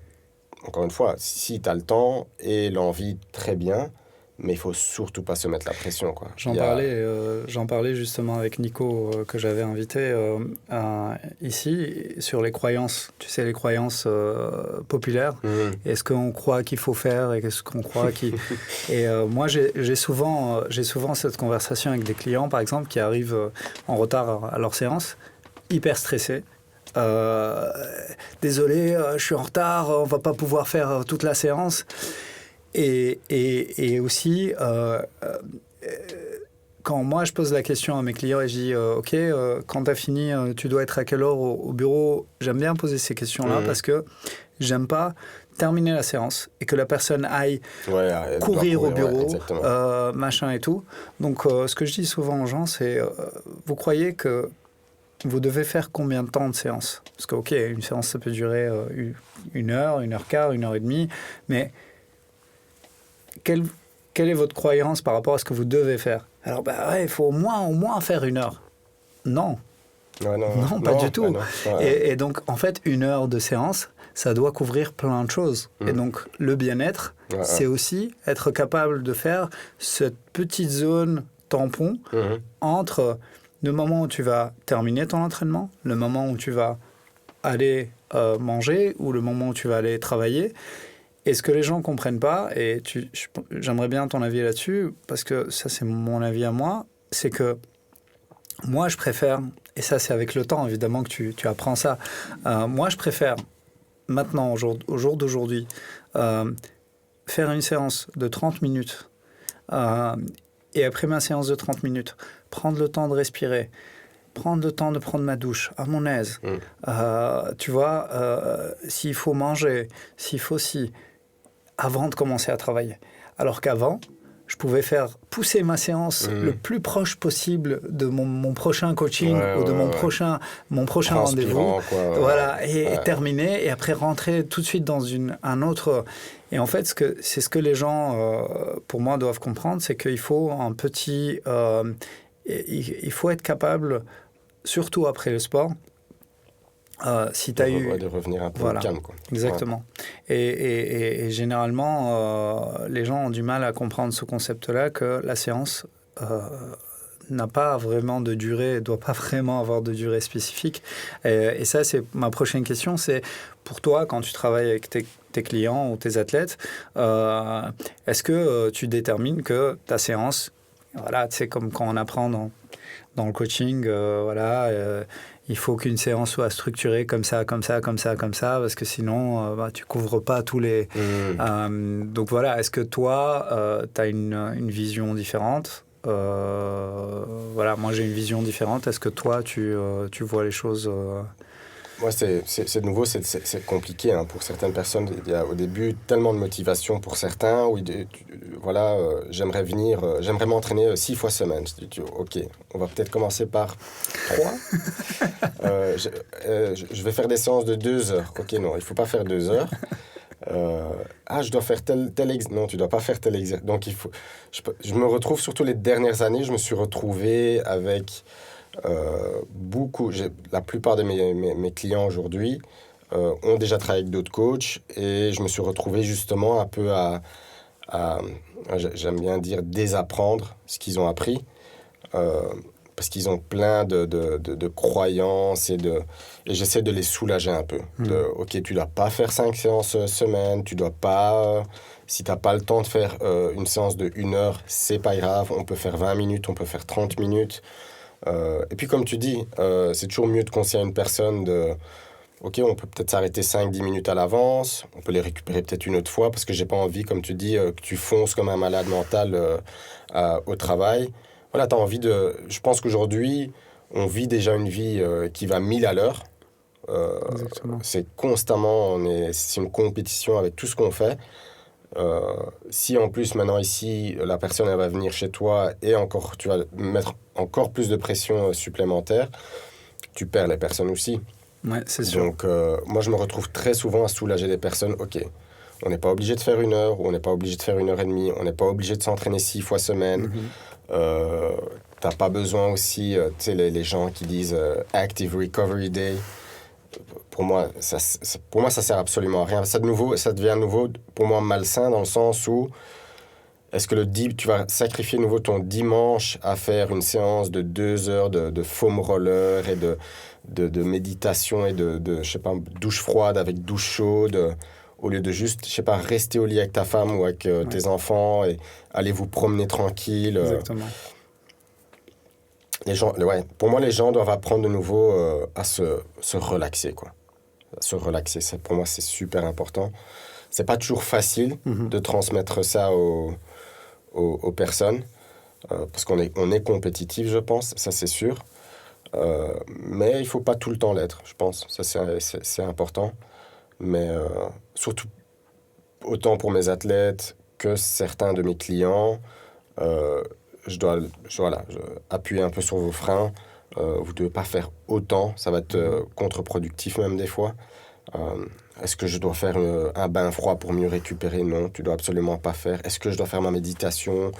encore une fois, si tu as le temps et l'envie, très bien, mais il faut surtout pas se mettre la pression, quoi. J'en parlais justement avec Nico, que j'avais invité ici, sur les croyances, tu sais, les croyances populaires. Est-ce qu'on croit qu'il faut faire et qu'est-ce qu'on croit qu'il... Et moi, j'ai souvent cette conversation avec des clients, par exemple, qui arrivent en retard à leur séance, hyper stressés. Désolé, je suis en retard, on va pas pouvoir faire toute la séance. Et aussi, quand moi je pose la question à mes clients et je dis OK, quand tu as fini, tu dois être à quelle heure au bureau, j'aime bien poser ces questions-là parce que j'aime pas terminer la séance et que la personne aille courir au bureau, machin et tout. Donc, ce que je dis souvent aux gens, c'est vous croyez que vous devez faire combien de temps de séance? Parce que, OK, une séance, ça peut durer 1 heure, 1h15, 1h30, mais quelle est votre croyance par rapport à ce que vous devez faire? Alors, il faut au moins faire 1 heure. Non. Non, pas du tout. Et donc, en fait, 1 heure de séance, ça doit couvrir plein de choses. Et donc, le bien-être, c'est aussi être capable de faire cette petite zone tampon entre le moment où tu vas terminer ton entraînement, le moment où tu vas aller manger ou le moment où tu vas aller travailler. Et ce que les gens ne comprennent pas, et j'aimerais bien ton avis là-dessus, parce que ça c'est mon avis à moi, c'est que moi je préfère, et ça c'est avec le temps évidemment que tu apprends ça, moi je préfère maintenant, au jour d'aujourd'hui, faire une séance de 30 minutes, et après ma séance de 30 minutes, prendre le temps de respirer, prendre le temps de prendre ma douche à mon aise, tu vois, s'il faut manger, s'il faut avant de commencer à travailler. Alors qu'avant, je pouvais faire pousser ma séance le plus proche possible de mon prochain coaching ou de mon prochain rendez-vous. Et terminer, et après rentrer tout de suite dans un autre... Et en fait, c'est ce que les gens, pour moi, doivent comprendre, c'est qu'il faut il faut être capable, surtout après le sport, si tu as de revenir un peu au calme, quoi. Exactement. Et généralement, les gens ont du mal à comprendre ce concept-là, que la séance n'a pas vraiment de durée, ne doit pas vraiment avoir de durée spécifique. Et ça, c'est ma prochaine question, c'est pour toi, quand tu travailles avec tes clients ou tes athlètes, est-ce que tu détermines que ta séance, voilà, c'est comme quand on apprend dans le coaching, il faut qu'une séance soit structurée comme ça, parce que sinon, tu couvres pas tous les... donc voilà, est-ce que toi, tu as une vision différente? Moi j'ai une vision différente. Est-ce que toi, tu vois les choses Moi, c'est nouveau, c'est compliqué hein, pour certaines personnes. Il y a au début tellement de motivation pour certains. Où j'aimerais j'aimerais m'entraîner 6 fois semaine. Je dis, ok, on va peut-être commencer par 3. Je vais faire des séances de 2 heures. Ok, non, il ne faut pas faire 2 heures. Je dois faire tel exercice. Non, tu ne dois pas faire tel exercice. Donc, je me retrouve, surtout les dernières années, je me suis retrouvé avec... la plupart de mes clients aujourd'hui ont déjà travaillé avec d'autres coachs et je me suis retrouvé justement un peu à j'aime bien dire désapprendre ce qu'ils ont appris parce qu'ils ont plein de croyances et j'essaie de les soulager un peu. Ok, tu dois pas faire 5 séances semaine, tu dois pas... Si tu n'as pas le temps de faire une séance de 1 heure, c'est pas grave, on peut faire 20 minutes, on peut faire 30 minutes. Et puis comme tu dis, c'est toujours mieux de conseiller à une personne ok, on peut peut-être s'arrêter 5-10 minutes à l'avance, on peut les récupérer peut-être une autre fois, parce que j'ai pas envie, comme tu dis, que tu fonces comme un malade mental au travail. Voilà, t'as envie de... Je pense qu'aujourd'hui, on vit déjà une vie qui va 1000 à l'heure. C'est constamment, c'est une compétition avec tout ce qu'on fait. Si en plus maintenant ici la personne elle va venir chez toi et encore tu vas mettre encore plus de pression supplémentaire, tu perds les personnes aussi. Ouais, c'est sûr. Donc moi je me retrouve très souvent à soulager les personnes. Ok, on n'est pas obligé de faire 1 heure ou on n'est pas obligé de faire 1 heure et demie, on n'est pas obligé de s'entraîner 6 fois semaine. T'as pas besoin aussi, tu sais les gens qui disent Active Recovery Day. Pour moi, ça sert absolument à rien. Ça devient à nouveau, pour moi, malsain dans le sens où est-ce que tu vas sacrifier nouveau ton dimanche à faire une séance de 2 heures de foam roller et de méditation et de je sais pas, douche froide avec douche chaude au lieu de juste, je sais pas, rester au lit avec ta femme ou avec tes enfants et aller vous promener tranquille. Exactement. Pour moi, les gens doivent apprendre de nouveau à se relaxer, quoi. Se relaxer, pour moi, c'est super important. C'est pas toujours facile de transmettre ça aux personnes, parce qu'on est compétitif, je pense, ça c'est sûr. Mais il faut pas tout le temps l'être, je pense. Ça, c'est important. Mais surtout, autant pour mes athlètes que certains de mes clients, je dois appuyer un peu sur vos freins. Vous ne devez pas faire autant. Ça va être contre-productif même des fois. Est-ce que je dois faire un bain froid pour mieux récupérer? Non, tu dois absolument pas faire. Est-ce que je dois faire ma méditation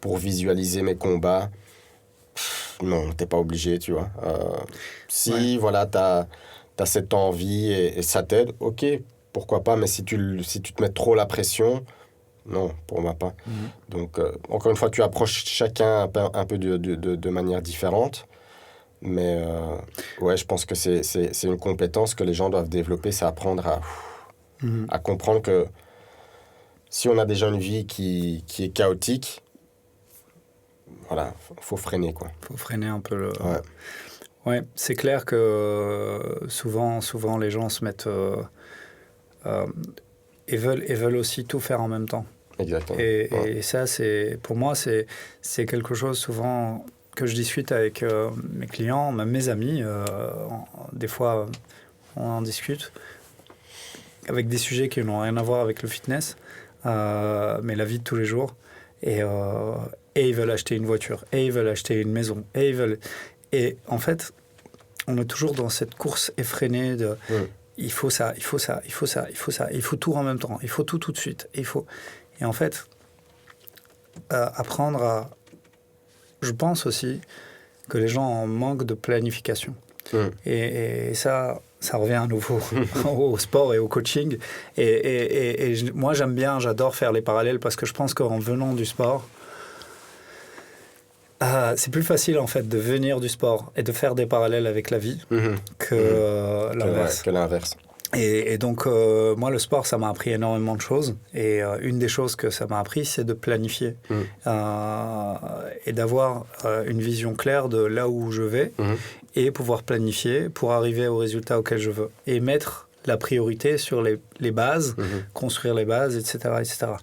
pour visualiser mes combats? Non, t'es pas obligé, tu vois. Si, voilà, t'as cette envie et ça t'aide, ok, pourquoi pas. Mais si tu te mets trop la pression... Non, pour moi pas. Donc, encore une fois, tu approches chacun un peu de manière différente. Mais je pense que c'est une compétence que les gens doivent développer, c'est apprendre à comprendre que si on a déjà une vie qui est chaotique, voilà, faut freiner, quoi. Faut freiner un peu le... Ouais, c'est clair que souvent les gens se mettent... et veulent aussi tout faire en même temps. Exactement. Et ça, pour moi, c'est quelque chose souvent que je discute avec mes clients, même mes amis. Des fois, on en discute avec des sujets qui n'ont rien à voir avec le fitness, mais la vie de tous les jours. Et ils veulent acheter une voiture, et ils veulent acheter une maison, et en fait, on est toujours dans cette course effrénée de... Il faut ça, il faut ça, il faut ça, il faut ça. Il faut tout en même temps. Il faut tout de suite. Et en fait, apprendre à... Je pense aussi que les gens en manquent de planification. Et ça revient à nouveau au sport et au coaching. Et moi, j'adore faire les parallèles parce que je pense qu'en venant du sport, c'est plus facile en fait de venir du sport et de faire des parallèles avec la vie que l'inverse. Que l'inverse. Et donc, moi, le sport, ça m'a appris énormément de choses. Et une des choses que ça m'a appris, c'est de planifier et d'avoir une vision claire de là où je vais et pouvoir planifier pour arriver au résultat auquel je veux. Et mettre la priorité sur les bases, construire les bases, etc. etc.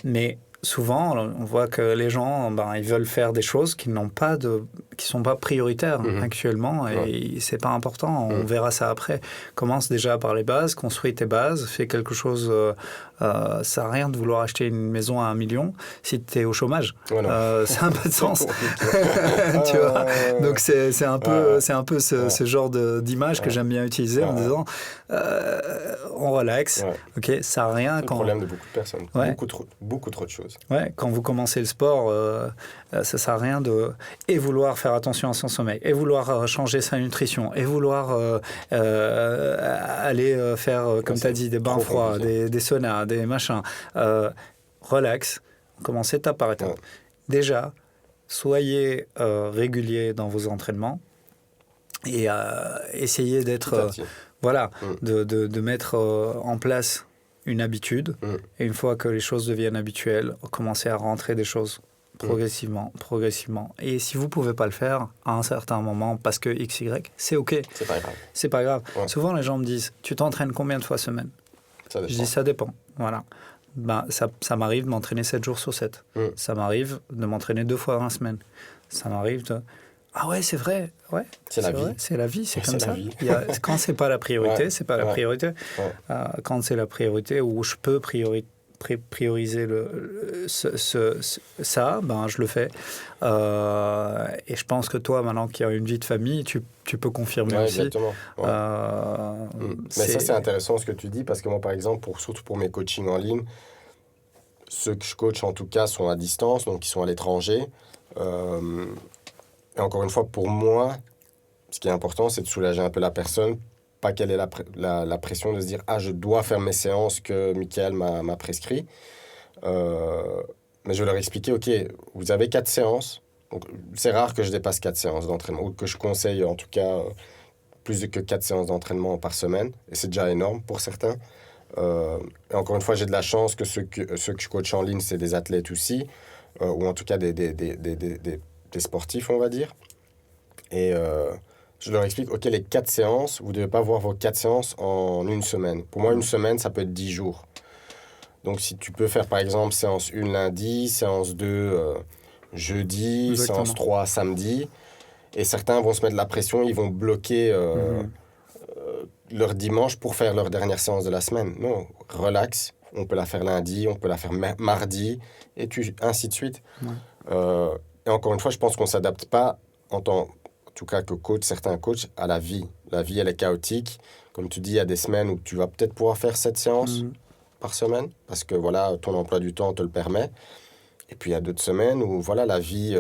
Mais souvent, on voit que les gens, ils veulent faire des choses qui sont pas prioritaires actuellement et c'est pas important. On verra ça après. Commence déjà par les bases, construis tes bases, fais quelque chose. Ça sert à rien de vouloir acheter une maison à 1 million si tu es au chômage. Voilà. Ça n'a pas de sens. Tu vois. Donc c'est un peu ce genre d'image que j'aime bien utiliser en disant on relaxe. Ok, ça sert à rien. C'est le problème de beaucoup de personnes. Beaucoup trop de choses. Ouais, quand vous commencez le sport, ça sert à rien de vouloir faire attention à son sommeil, et vouloir changer sa nutrition, et vouloir aller faire, comme tu as dit, des bains froids, des saunas, des machins. Relax, commencez étape par étape. Déjà, soyez régulier dans vos entraînements et essayez d'être... de mettre en place une habitude, et une fois que les choses deviennent habituelles, commencer à rentrer des choses progressivement. Et si vous ne pouvez pas le faire à un certain moment parce que XY, c'est OK. C'est pas grave. Ouais. Souvent, les gens me disent, tu t'entraînes combien de fois semaine ? Je dis, ça dépend. Voilà. Ça m'arrive de m'entraîner 7 jours sur 7. Ça m'arrive de m'entraîner 2 fois dans la semaine. Ça m'arrive de... Ah ouais, c'est vrai. Ouais, c'est la vie. C'est la vie, c'est comme ça. Quand c'est pas la priorité, c'est pas la priorité. Quand c'est la priorité où je peux prioriser ça, je le fais. Et je pense que toi, maintenant qui as une vie de famille, tu peux confirmer aussi. Exactement. Mais ça, c'est intéressant ce que tu dis, parce que moi, par exemple, surtout pour mes coachings en ligne, ceux que je coach, en tout cas, sont à distance, donc ils sont à l'étranger. Et encore une fois, pour moi, ce qui est important, c'est de soulager un peu la personne, pas qu'elle ait la pression de se dire « Ah, je dois faire mes séances que Mickaël m'a prescrit. » Mais je vais leur expliquer « Ok, vous avez 4 séances. » Donc, c'est rare que je dépasse 4 séances d'entraînement, ou que je conseille en tout cas plus que 4 séances d'entraînement par semaine. Et c'est déjà énorme pour certains. Et encore une fois, j'ai de la chance que ceux que je coach en ligne, c'est des athlètes aussi, ou en tout cas des sportifs, on va dire. Et je leur explique, OK, les 4 séances, vous ne devez pas voir vos 4 séances en une semaine. Pour moi, une semaine, ça peut être 10 jours. Donc, si tu peux faire, par exemple, séance 1 lundi, séance 2 jeudi, exactement, séance 3 samedi, et certains vont se mettre de la pression, ils vont bloquer leur dimanche pour faire leur dernière séance de la semaine. Non, relax, on peut la faire lundi, on peut la faire mardi, et ainsi de suite. Et encore une fois, je pense qu'on ne s'adapte pas, en tout cas que coach, certains coachs, à la vie. La vie, elle est chaotique. Comme tu dis, il y a des semaines où tu vas peut-être pouvoir faire 7 séances par semaine, parce que voilà, ton emploi du temps te le permet. Et puis, il y a d'autres semaines où voilà, la vie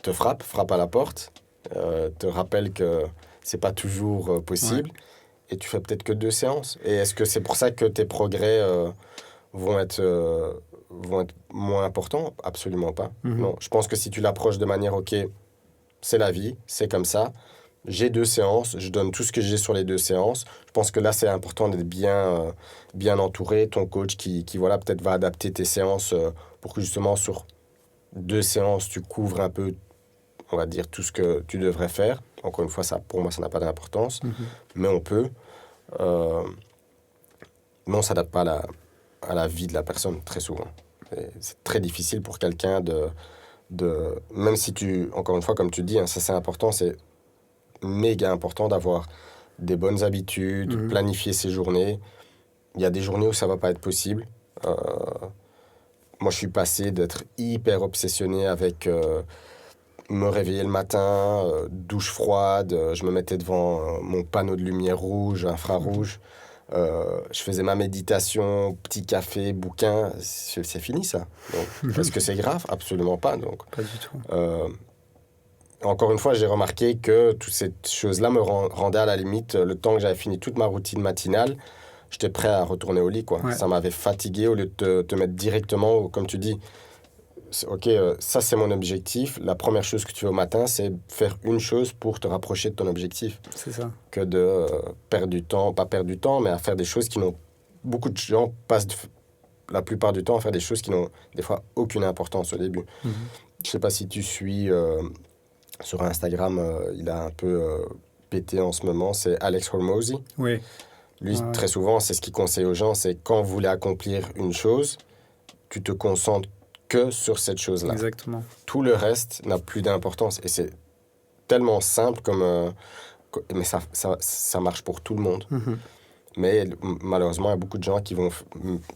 te frappe à la porte, te rappelle que ce n'est pas toujours possible, et tu fais peut-être que 2 séances. Et est-ce que c'est pour ça que tes progrès vont être moins importants? Absolument pas. Non, je pense que si tu l'approches de manière, OK, c'est la vie, c'est comme ça, j'ai 2 séances, je donne tout ce que j'ai sur les 2 séances. Je pense que là, c'est important d'être bien entouré, ton coach qui voilà, peut-être va adapter tes séances pour que justement sur 2 séances, tu couvres un peu, on va dire, tout ce que tu devrais faire. Encore une fois, pour moi, ça n'a pas d'importance, mais on peut. Mais on ne s'adapte pas à la vie de la personne, très souvent. C'est très difficile pour quelqu'un même si encore une fois, comme tu dis, ça c'est important, c'est méga important d'avoir des bonnes habitudes, planifier ses journées. Il y a des journées où ça ne va pas être possible. Moi, je suis passé d'être hyper obsessionné avec me réveiller le matin, douche froide, je me mettais devant mon panneau de lumière rouge, infrarouge. Je faisais ma méditation, petit café, bouquin, c'est fini ça. Donc, est-ce que c'est grave? Absolument pas. Donc, pas du tout. Encore une fois, j'ai remarqué que toutes ces choses-là me rendaient à la limite, le temps que j'avais fini toute ma routine matinale, j'étais prêt à retourner au lit, quoi. Ouais. Ça m'avait fatigué au lieu de te mettre directement, comme tu dis, OK, ça c'est mon objectif. La première chose que tu fais au matin, c'est faire une chose pour te rapprocher de ton objectif. C'est ça. Que de perdre du temps, pas perdre du temps, mais à faire des choses qui n'ont... Beaucoup de gens passent la plupart du temps à faire des choses qui n'ont des fois aucune importance au début. Mhm. Je sais pas si tu suis sur Instagram, il a un peu pété en ce moment, c'est Alex Hormozy. Oui. Lui, Ouais. très souvent, c'est ce qu'il conseille aux gens, c'est quand vous voulez accomplir une chose, tu te concentres que sur cette chose-là. Exactement. Tout le reste n'a plus d'importance. Et c'est tellement simple mais ça marche pour tout le monde. Mhm. Mais malheureusement, il y a beaucoup de gens qui vont...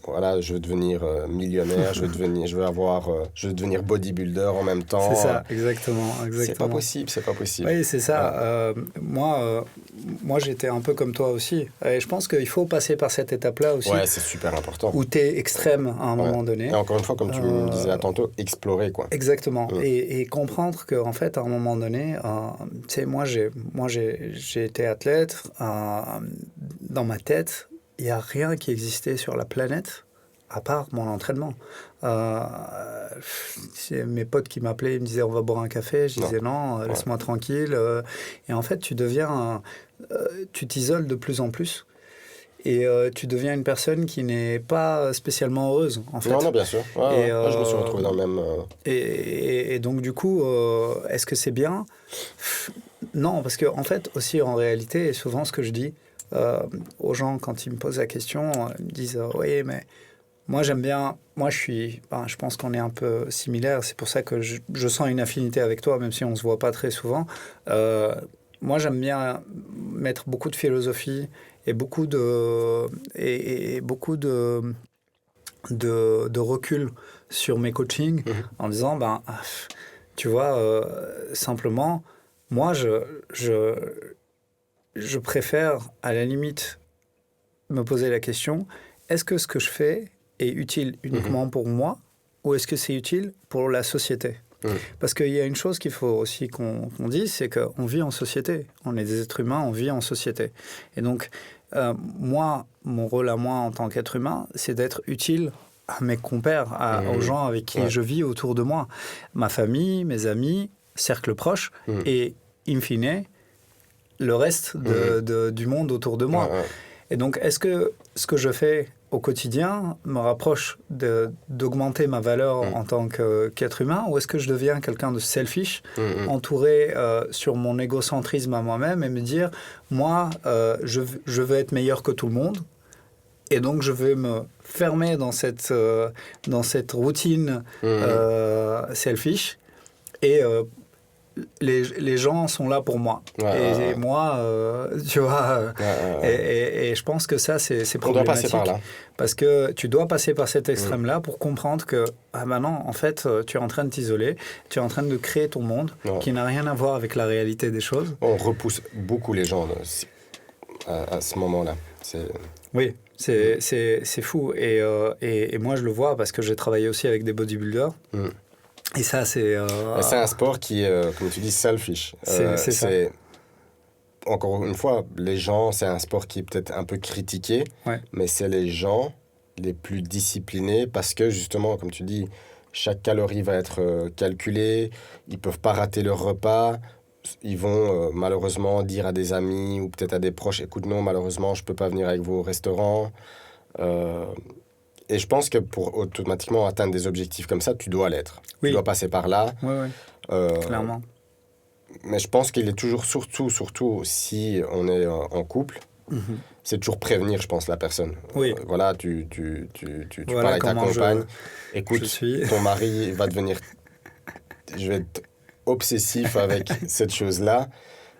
Voilà, je veux devenir millionnaire, je veux devenir bodybuilder en même temps. C'est ça, exactement. C'est pas possible, c'est pas possible. Oui, c'est ça. Ouais. Moi, j'étais un peu comme toi aussi. Et je pense qu'il faut passer par cette étape-là aussi. Ouais, c'est super important. Où tu es extrême à un moment donné. Et encore une fois, comme tu me disais là tantôt, explorer, quoi. Exactement. Ouais. Et comprendre qu'en fait, à un moment donné, tu sais, moi, j'ai été athlète. Dans ma tête, il n'y a rien qui existait sur la planète à part mon entraînement. C'est mes potes qui m'appelaient, ils me disaient on va boire un café, je disais non, laisse-moi tranquille. Et en fait, tu t'isoles de plus en plus. Et tu deviens une personne qui n'est pas spécialement heureuse, en fait. Non, bien sûr. Ouais, je me suis retrouvé dans le même... Et donc, du coup, est-ce que c'est bien ? Non, parce qu'en fait, aussi, en réalité, et souvent ce que je dis aux gens quand ils me posent la question, ils me disent oui, mais moi, j'aime bien... Moi, je pense qu'on est un peu similaires. C'est pour ça que je sens une affinité avec toi, même si on ne se voit pas très souvent. Moi, j'aime bien mettre beaucoup de philosophie et beaucoup de recul sur mes coachings en disant, tu vois, simplement, moi, je préfère, à la limite, me poser la question, est-ce que ce que je fais est utile uniquement pour moi ou est-ce que c'est utile pour la société ? Parce qu'il y a une chose qu'il faut aussi qu'on dise, c'est qu'on vit en société. On est des êtres humains, on vit en société. Et donc, moi, mon rôle à moi en tant qu'être humain, c'est d'être utile à mes compères, aux gens avec qui je vis autour de moi. Ma famille, mes amis, cercle proche et, in fine, le reste du monde autour de moi. Et donc, est-ce que ce que je fais au quotidien me rapproche d'augmenter ma valeur en tant qu'être humain, ou est-ce que je deviens quelqu'un de selfish, entouré sur mon égocentrisme à moi-même et me dire, moi, je veux être meilleur que tout le monde, et donc je vais me fermer dans cette routine selfish, et les gens sont là pour moi. Et moi, tu vois, et je pense que ça, c'est problématique. On doit passer par là. Parce que tu dois passer par cet extrême-là pour comprendre que, non, en fait, tu es en train de t'isoler, tu es en train de créer ton monde qui n'a rien à voir avec la réalité des choses. On repousse beaucoup les gens à ce moment-là. Oui, c'est fou. Et moi, je le vois parce que j'ai travaillé aussi avec des bodybuilders. Et ça, c'est un sport qui est, comme tu dis, selfish. C'est ça. Encore une fois, les gens, c'est un sport qui est peut-être un peu critiqué, mais c'est les gens les plus disciplinés parce que, justement, comme tu dis, chaque calorie va être calculée, ils ne peuvent pas rater leur repas, ils vont malheureusement dire à des amis ou peut-être à des proches, écoute, non, malheureusement, je ne peux pas venir avec vous au restaurant. Et je pense que pour automatiquement atteindre des objectifs comme ça, tu dois l'être. Tu dois passer par là. Clairement. Mais je pense qu'il est toujours, surtout si on est en couple, c'est toujours prévenir, je pense, la personne. Voilà, tu parles avec ta compagne. Écoute, ton mari va devenir... Je vais être obsessif avec cette chose-là.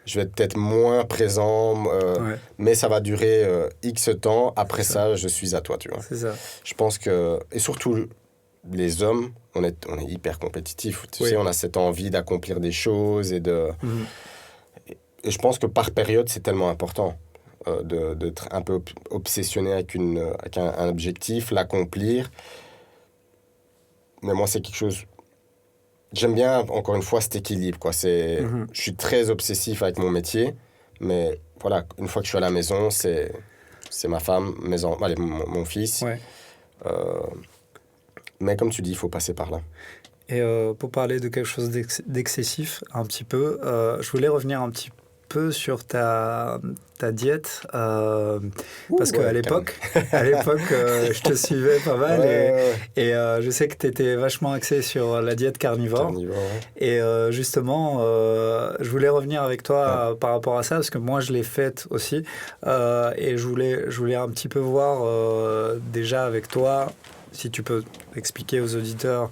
Je vais être peut-être moins présent, mais ça va durer X temps. Après ça, je suis à toi, tu vois. C'est ça. Je pense que... Et surtout, les hommes, on est hyper compétitifs. Tu sais, on a cette envie d'accomplir des choses et je pense que par période, c'est tellement important d'être un peu obsessionné avec un objectif, l'accomplir. Mais moi, c'est quelque chose... J'aime bien, encore une fois, cet équilibre, quoi. Je suis très obsessif avec mon métier, mais voilà, une fois que je suis à la maison, c'est ma femme, mon fils. Mais comme tu dis, il faut passer par là. Et pour parler de quelque chose d'excessif, un petit peu, je voulais revenir un petit peu sur ta diète, parce qu'à l'époque, je te suivais pas mal et je sais que tu étais vachement axé sur la diète carnivore. Et justement, je voulais revenir avec toi par rapport à ça, parce que moi, je l'ai faite aussi. Et je voulais un petit peu voir déjà avec toi, si tu peux expliquer aux auditeurs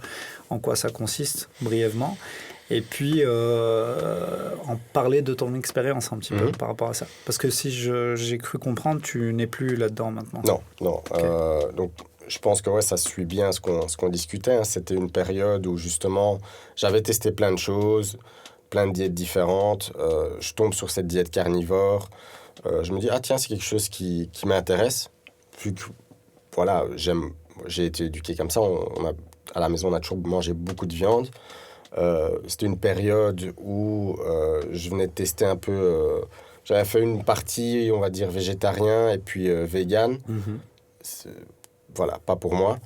en quoi ça consiste, brièvement. Et puis, en parler de ton expérience un petit peu par rapport à ça. Parce que si j'ai cru comprendre, tu n'es plus là-dedans maintenant. Non. Okay. Donc, je pense que ça suit bien ce qu'on discutait. Hein. C'était une période où, justement, j'avais testé plein de choses, plein de diètes différentes. Je tombe sur cette diète carnivore. Je me dis, tiens, c'est quelque chose qui m'intéresse. Vu que, voilà, j'ai été éduqué comme ça. À la maison, on a toujours mangé beaucoup de viande. C'était une période où je venais de tester un peu... j'avais fait une partie, on va dire, végétarien et puis vegan. Voilà, pas pour moi.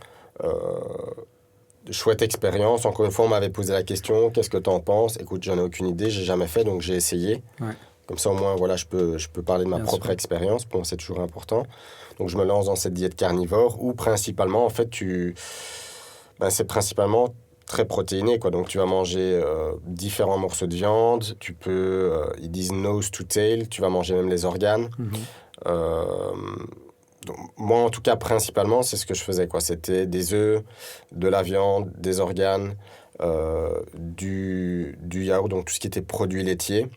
Chouette expérience. Encore une fois, on m'avait posé la question, qu'est-ce que tu en penses? Écoute, j'en ai aucune idée, j'ai jamais fait, donc j'ai essayé. Ouais. Comme ça, au moins, voilà, je peux parler de ma propre expérience. Pour moi, c'est toujours important. Donc, je me lance dans cette diète carnivore où, principalement, en fait, c'est principalement très protéiné, quoi. Donc, tu vas manger différents morceaux de viande. Tu peux, ils disent nose to tail. Tu vas manger même les organes. Donc, moi, en tout cas, principalement, c'est ce que je faisais, quoi. C'était des œufs, de la viande, des organes, du yaourt, donc tout ce qui était produits laitiers.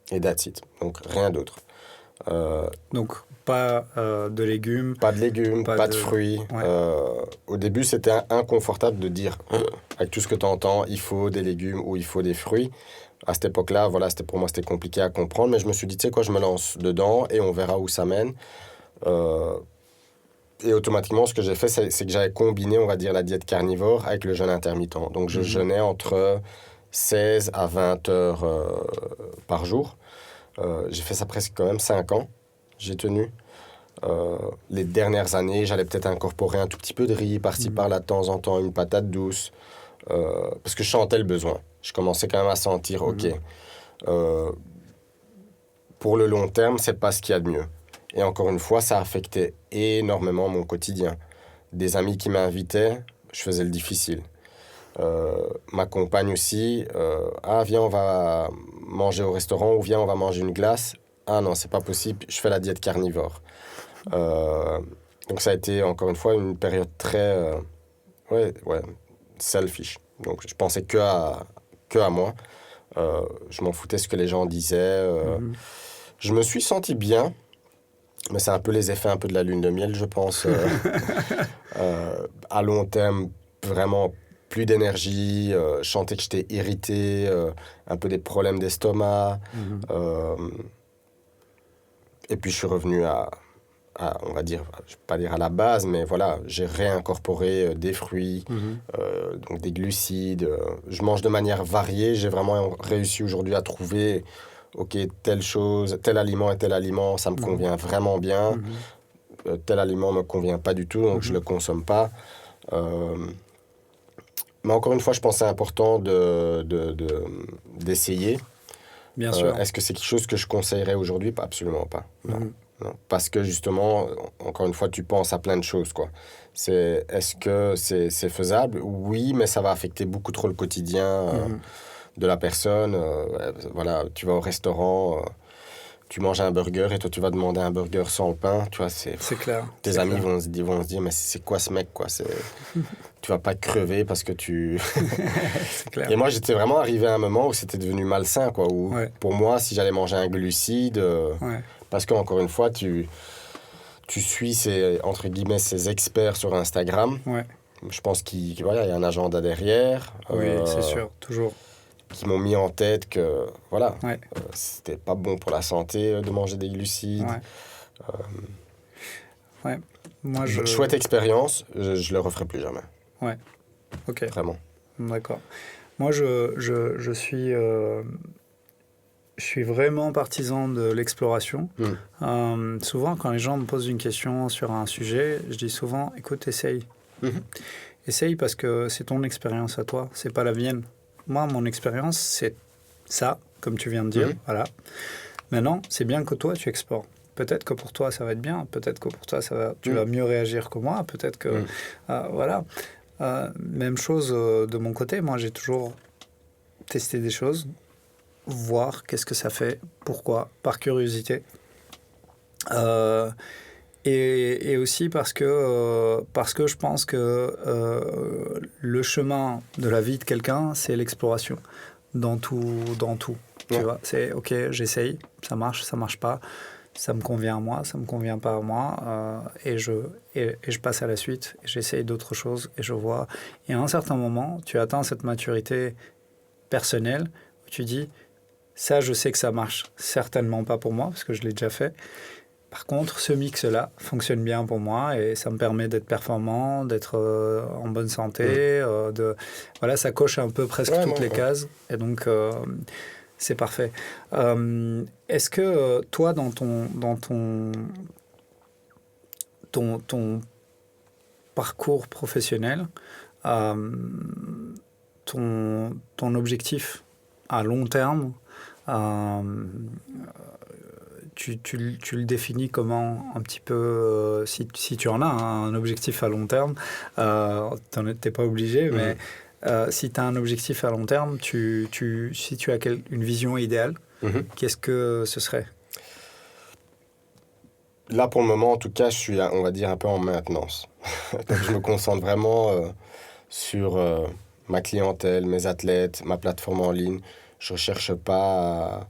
Et that's it. Donc, rien d'autre. Donc, pas de légumes. Pas de légumes, pas de fruits. Ouais. Au début, c'était inconfortable de dire, avec tout ce que tu entends, il faut des légumes ou il faut des fruits. À cette époque-là, voilà, pour moi, c'était compliqué à comprendre. Mais je me suis dit, tu sais quoi, je me lance dedans et on verra où ça mène. Et automatiquement, ce que j'ai fait, c'est que j'avais combiné, on va dire, la diète carnivore avec le jeûne intermittent. Donc, je jeûnais entre 16 à 20 heures par jour. J'ai fait ça presque quand même 5 ans. J'ai tenu. Les dernières années, j'allais peut-être incorporer un tout petit peu de riz par-ci par-là de temps en temps, une patate douce, parce que je sentais le besoin. Je commençais quand même à sentir, OK, pour le long terme, c'est pas ce qu'il y a de mieux. Et encore une fois, ça affectait énormément mon quotidien. Des amis qui m'invitaient, je faisais le difficile. Ma compagne aussi, viens, on va manger au restaurant, ou viens, on va manger une glace. Ah non, c'est pas possible, je fais la diète carnivore. Donc ça a été, encore une fois, une période très selfish. Donc je pensais que à moi. Je m'en foutais ce que les gens disaient. Je me suis senti bien, mais c'est un peu les effets un peu de la lune de miel, je pense. À long terme, vraiment plus d'énergie. Je sentais que j'étais irrité, un peu des problèmes d'estomac. Et puis je suis revenu à, on va dire, je ne vais pas dire à la base, mais voilà, j'ai réincorporé des fruits, donc des glucides. Je mange de manière variée. J'ai vraiment réussi aujourd'hui à trouver, OK, telle chose, tel aliment et tel aliment, ça me convient vraiment bien. Tel aliment ne me convient pas du tout, donc je ne le consomme pas. Mais encore une fois, je pense que c'est important d'essayer. Bien sûr. Est-ce que c'est quelque chose que je conseillerais aujourd'hui? Absolument pas. Non. Non. Parce que justement, encore une fois, tu penses à plein de choses, quoi. Est-ce que c'est faisable? Oui, mais ça va affecter beaucoup trop le quotidien de la personne. Voilà, tu vas au restaurant, tu manges un burger et toi, tu vas demander un burger sans pain. Tu vois, c'est clair. Tes amis vont se dire, mais c'est quoi ce mec, quoi? Tu vas pas crever parce que tu... C'est clair. Et moi, j'étais vraiment arrivé à un moment où c'était devenu malsain, quoi. Où, pour moi, si j'allais manger un glucide... Parce qu'encore une fois, tu suis entre guillemets, ces experts sur Instagram. Je pense qu'il y a un agenda derrière. Oui, c'est sûr, toujours. Qui m'ont mis en tête que c'était pas bon pour la santé de manger des glucides. Moi, chouette expérience, je le referai plus jamais. Ok. Vraiment. D'accord. Moi, je suis vraiment partisan de l'exploration. Souvent, quand les gens me posent une question sur un sujet, je dis souvent, écoute, essaye. essaye parce que c'est ton expérience à toi, c'est pas la mienne. Moi, mon expérience, c'est ça, comme tu viens de dire, voilà. Maintenant, c'est bien que toi, tu explores. Peut-être que pour toi, ça va être bien. Peut-être que pour toi, tu vas mieux réagir que moi. Peut-être que... voilà. Même chose de mon côté. Moi, j'ai toujours testé des choses, voir qu'est-ce que ça fait, pourquoi, par curiosité. Et aussi parce que je pense que le chemin de la vie de quelqu'un, c'est l'exploration dans tout. Tu vois, c'est OK, j'essaye, ça marche pas, ça me convient à moi, ça me convient pas à moi, et je passe à la suite, et j'essaye d'autres choses, et je vois. Et à un certain moment, tu atteins cette maturité personnelle où tu dis, ça, je sais que ça marche certainement pas pour moi, parce que je l'ai déjà fait. Par contre, ce mix-là fonctionne bien pour moi et ça me permet d'être performant, d'être en bonne santé. Voilà, ça coche un peu presque toutes les cases. Et donc, c'est parfait. Est-ce que toi, dans ton parcours professionnel, ton objectif à long terme, tu le définis comment un petit peu, si tu en as un objectif à long terme, t'es pas obligé, mais si tu as un objectif à long terme, si tu as une vision idéale, qu'est-ce que ce serait? Là, pour le moment, en tout cas, je suis, on va dire, un peu en maintenance. Donc, je me concentre vraiment sur ma clientèle, mes athlètes, ma plateforme en ligne. Je ne cherche pas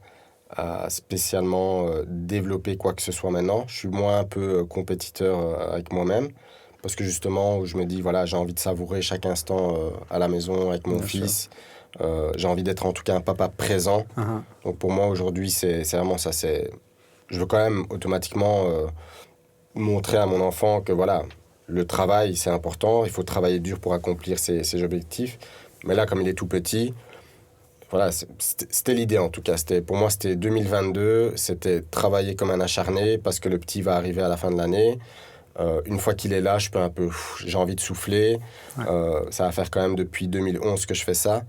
à spécialement développer quoi que ce soit maintenant. Je suis moins un peu compétiteur avec moi-même parce que justement, je me dis, voilà, j'ai envie de savourer chaque instant à la maison avec mon fils. J'ai envie d'être en tout cas un papa présent. Donc pour moi, aujourd'hui, c'est vraiment ça. Je veux quand même automatiquement montrer à mon enfant que voilà, le travail, c'est important. Il faut travailler dur pour accomplir ses objectifs. Mais là, comme il est tout petit... Voilà, c'était l'idée en tout cas. Pour moi, c'était 2022. C'était travailler comme un acharné parce que le petit va arriver à la fin de l'année. Une fois qu'il est là, j'ai envie de souffler. Ça va faire quand même depuis 2011 que je fais ça.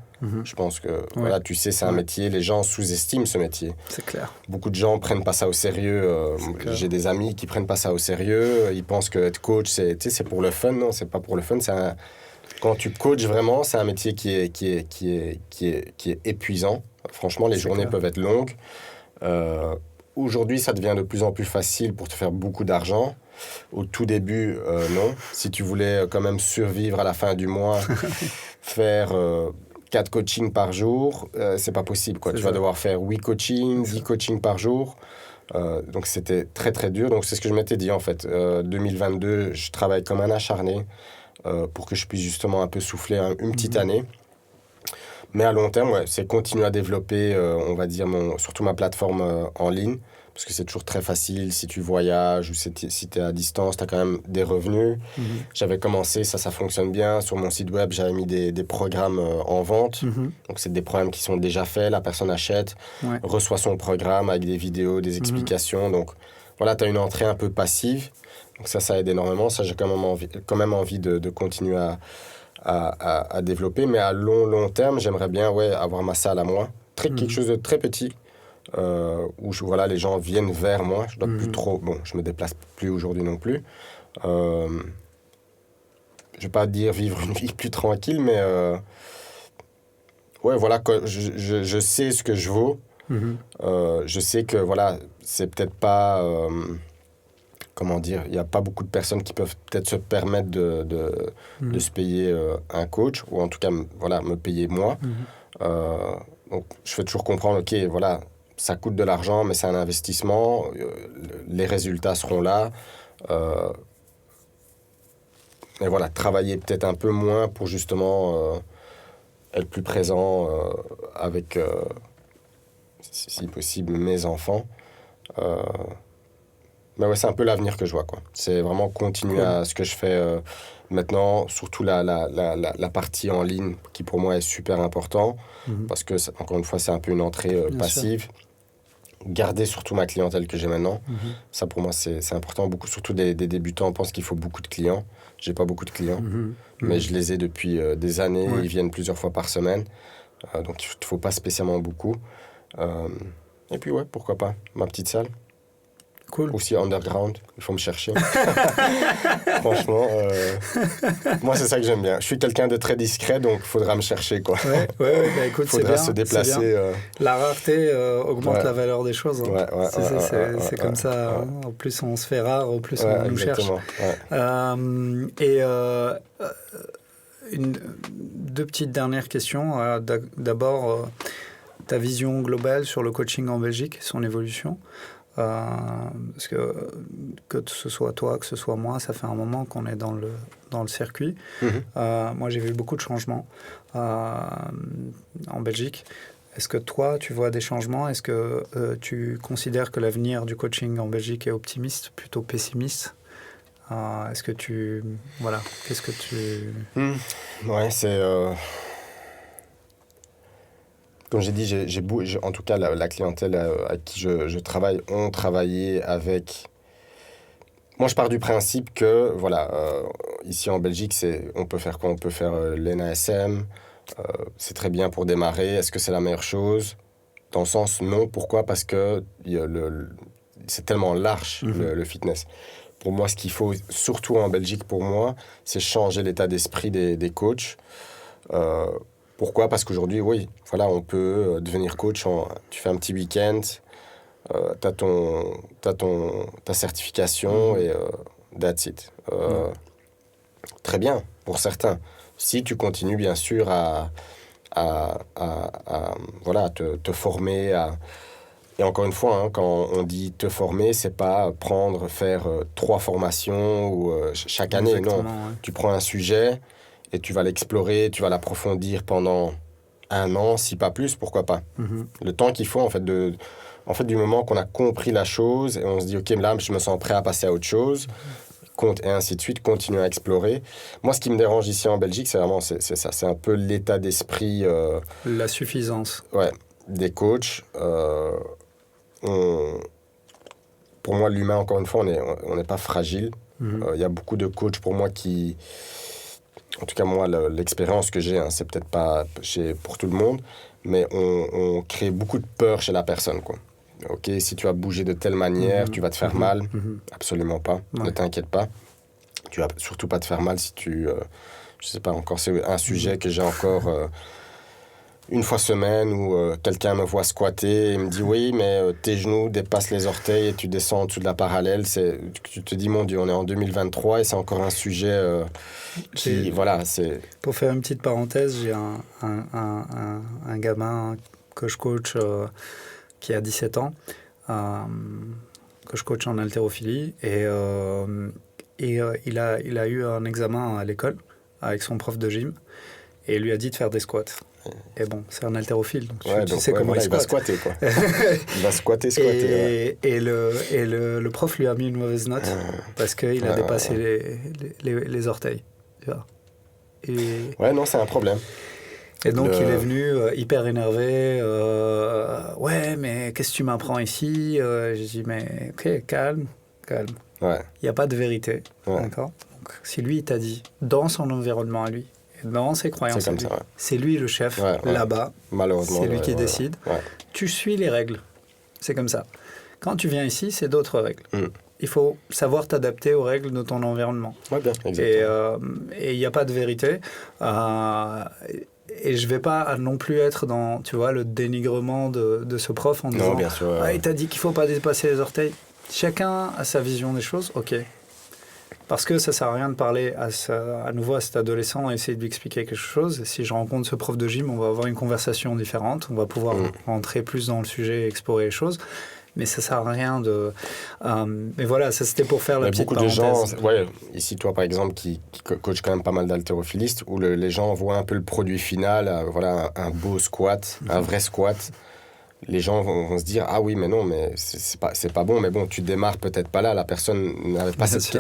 Je pense que, voilà, tu sais, c'est un métier. Les gens sous-estiment ce métier. C'est clair. Beaucoup de gens ne prennent pas ça au sérieux. J'ai des amis qui ne prennent pas ça au sérieux. Ils pensent qu'être coach, c'est pour le fun. Non, c'est pas pour le fun. Quand tu coaches vraiment, c'est un métier qui est épuisant. Franchement, les journées peuvent être longues. Aujourd'hui, ça devient de plus en plus facile pour te faire beaucoup d'argent. Au tout début, non. Si tu voulais quand même survivre à la fin du mois, faire 4 coachings par jour, c'est pas possible, quoi. Tu vas devoir faire 8 coachings, 10 coachings par jour. Donc, c'était très, très dur. Donc, c'est ce que je m'étais dit, en fait. 2022, je travaille comme un acharné. Pour que je puisse justement un peu souffler une petite année. Mais à long terme, c'est continuer à développer, on va dire, surtout ma plateforme en ligne, parce que c'est toujours très facile si tu voyages ou si tu es à distance, tu as quand même des revenus. J'avais commencé, ça fonctionne bien. Sur mon site web, j'avais mis des programmes en vente. Donc, c'est des programmes qui sont déjà faits, la personne achète, reçoit son programme avec des vidéos, des explications. Donc, voilà, tu as une entrée un peu passive. Donc ça aide énormément. Ça, j'ai quand même envie de continuer à développer. Mais à long terme, j'aimerais bien avoir ma salle à moi. Quelque chose de très petit, où les gens viennent vers moi. Je dois plus trop... Bon, je me déplace plus aujourd'hui non plus. Je vais pas dire vivre une vie plus tranquille, mais... voilà, je sais ce que je vaux. Je sais que, voilà, c'est peut-être pas... comment dire, il n'y a pas beaucoup de personnes qui peuvent peut-être se permettre de se payer un coach, ou en tout cas, me payer moi. Donc, je fais toujours comprendre, OK, voilà, ça coûte de l'argent, mais c'est un investissement, les résultats seront là. Et voilà, travailler peut-être un peu moins pour justement être plus présent avec, si possible, mes enfants. Mais c'est un peu l'avenir que je vois, quoi. C'est vraiment continuer à ce que je fais maintenant, surtout la partie en ligne, qui pour moi est super important, parce que, encore une fois, c'est un peu une entrée passive. garder surtout ma clientèle que j'ai maintenant. Ça, pour moi, c'est important. Beaucoup, surtout des débutants pensent qu'il faut beaucoup de clients. J'ai pas beaucoup de clients, mais je les ai depuis des années. Ouais. Ils viennent plusieurs fois par semaine. Donc, il ne faut pas spécialement beaucoup. Et puis, ouais, pourquoi pas. Ma petite salle. Cool. Aussi underground, il faut me chercher. Franchement, moi, c'est ça que j'aime bien. Je suis quelqu'un de très discret, donc il faudra me chercher, quoi. Ouais, bah écoute, Il faudra se c'est bien. déplacer. La rareté augmente Ouais. la valeur des choses. Hein. C'est comme ça. Hein. Au plus on se fait rare, au plus on nous cherche. Deux petites dernières questions. D'abord, ta vision globale sur le coaching en Belgique, son évolution. Parce que ce soit toi, que ce soit moi, ça fait un moment qu'on est dans le circuit. Moi, j'ai vu beaucoup de changements en Belgique. Est-ce que toi, tu vois des changements? Est-ce que tu considères que l'avenir du coaching en Belgique est optimiste, plutôt pessimiste? Est-ce que tu... Voilà, qu'est-ce que tu... Ouais, c'est... Comme j'ai dit, en tout cas, la clientèle à qui je travaille ont travaillé avec... Moi, je pars du principe que, voilà, ici en Belgique, on peut faire quoi? On peut faire l'NASM, c'est très bien pour démarrer. Est-ce que c'est la meilleure chose? Dans le sens, non. Pourquoi? Parce que c'est tellement large, le fitness. Pour moi, ce qu'il faut, surtout en Belgique, pour moi, c'est changer l'état d'esprit des coachs. Pourquoi? Parce qu'aujourd'hui, oui, voilà, on peut devenir coach. Tu fais un petit week-end, t'as ta certification et that's it. Très bien, pour certains. Si tu continues, bien sûr, à voilà, te former. Et encore une fois, hein, quand on dit te former, c'est pas faire 3 formations ou, chaque année. Exactement, non. Ouais. Tu prends un sujet et tu vas l'explorer, tu vas l'approfondir pendant 1 an, si pas plus, pourquoi pas. Le temps qu'il faut, en fait, du moment qu'on a compris la chose et on se dit, OK, là, je me sens prêt à passer à autre chose, et ainsi de suite, continuer à explorer. Moi, ce qui me dérange ici en Belgique, c'est vraiment c'est ça. C'est un peu l'état d'esprit... La suffisance. Ouais, des coachs. Pour moi, l'humain, encore une fois, on n'est pas fragile. Y a beaucoup de coachs, pour moi, qui... En tout cas, moi, l'expérience que j'ai, hein, c'est peut-être pas pour tout le monde, mais on crée beaucoup de peur chez la personne, quoi. OK, si tu vas bouger de telle manière, tu vas te faire mal. Absolument pas. Ouais. Ne t'inquiète pas. Tu vas surtout pas te faire mal si tu... je sais pas, encore, c'est un sujet que j'ai encore... une fois semaine où quelqu'un me voit squatter et me dit oui, mais tes genoux dépassent les orteils et tu descends en dessous de la parallèle. Tu te dis, mon Dieu, on est en 2023 et c'est encore un sujet qui... Voilà, c'est... Pour faire une petite parenthèse, j'ai un gamin que je coach qui a 17 ans, que je coach en haltérophilie et il a eu un examen à l'école avec son prof de gym et il lui a dit de faire des squats. Et bon, c'est un haltérophile, donc tu sais comment il va squatter, quoi. Il va squatter. Et le prof lui a mis une mauvaise note parce qu'il a dépassé les orteils. Tu vois. Ouais, non, c'est un problème. Et donc, il est venu hyper énervé. Ouais, mais qu'est-ce que tu m'apprends ici? J'ai dit, mais ok, calme. Ouais. Il n'y a pas de vérité. Ouais. D'accord? Donc, si lui, il t'a dit, dans son environnement à lui, dans ses croyances, c'est, comme ça, c'est lui le chef, là-bas. Malheureusement. C'est lui qui décide. Ouais. Tu suis les règles. C'est comme ça. Quand tu viens ici, c'est d'autres règles. Il faut savoir t'adapter aux règles de ton environnement. Ouais, bien, exactement. Et il n'y a pas de vérité. Et je ne vais pas non plus être dans, tu vois, le dénigrement de ce prof en disant bien sûr, il t'a dit qu'il ne faut pas dépasser les orteils. Chacun a sa vision des choses, ok. Parce que ça ne sert à rien de parler à nouveau à cet adolescent et essayer de lui expliquer quelque chose. Si je rencontre ce prof de gym, on va avoir une conversation différente. On va pouvoir rentrer plus dans le sujet et explorer les choses. Mais ça ne sert à rien de... mais voilà, ça c'était pour faire la petite parenthèse. Beaucoup de gens, ici toi par exemple, qui coach quand même pas mal d'haltérophilistes, où les gens voient un peu le produit final, voilà, un beau squat, un vrai squat. Les gens vont se dire, ah oui, mais non, mais c'est pas bon, mais bon, tu démarres peut-être pas là, la personne n'avait pas cette...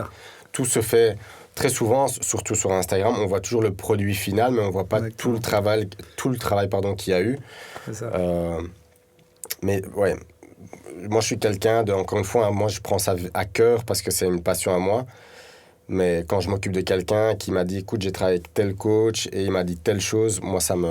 Tout se fait très souvent, surtout sur Instagram, on voit toujours le produit final, mais on voit pas tout le travail qu'il y a eu. C'est ça. Mais ouais, moi, je suis quelqu'un de, encore une fois, hein, moi, je prends ça à cœur parce que c'est une passion à moi. Mais quand je m'occupe de quelqu'un qui m'a dit, écoute, j'ai travaillé avec tel coach et il m'a dit telle chose, moi, ça me...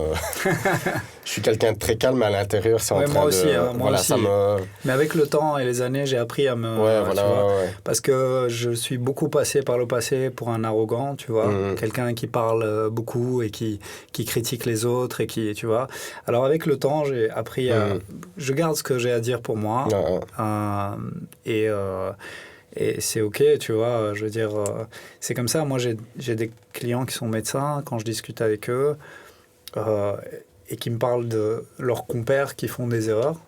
Je suis quelqu'un de très calme, mais à l'intérieur, c'est en train moi de... aussi, hein, moi voilà, aussi. ça me... Mais avec le temps et les années, j'ai appris à me... Ouais, voilà, tu vois, ouais. parce que je suis beaucoup passé par le passé pour un arrogant, tu vois. Quelqu'un qui parle beaucoup et qui critique les autres et qui, tu vois. Alors, avec le temps, j'ai appris à... Je garde ce que j'ai à dire pour moi. Et c'est OK, tu vois, je veux dire, c'est comme ça. Moi, j'ai des clients qui sont médecins, quand je discute avec eux, et qui me parlent de leurs compères qui font des erreurs,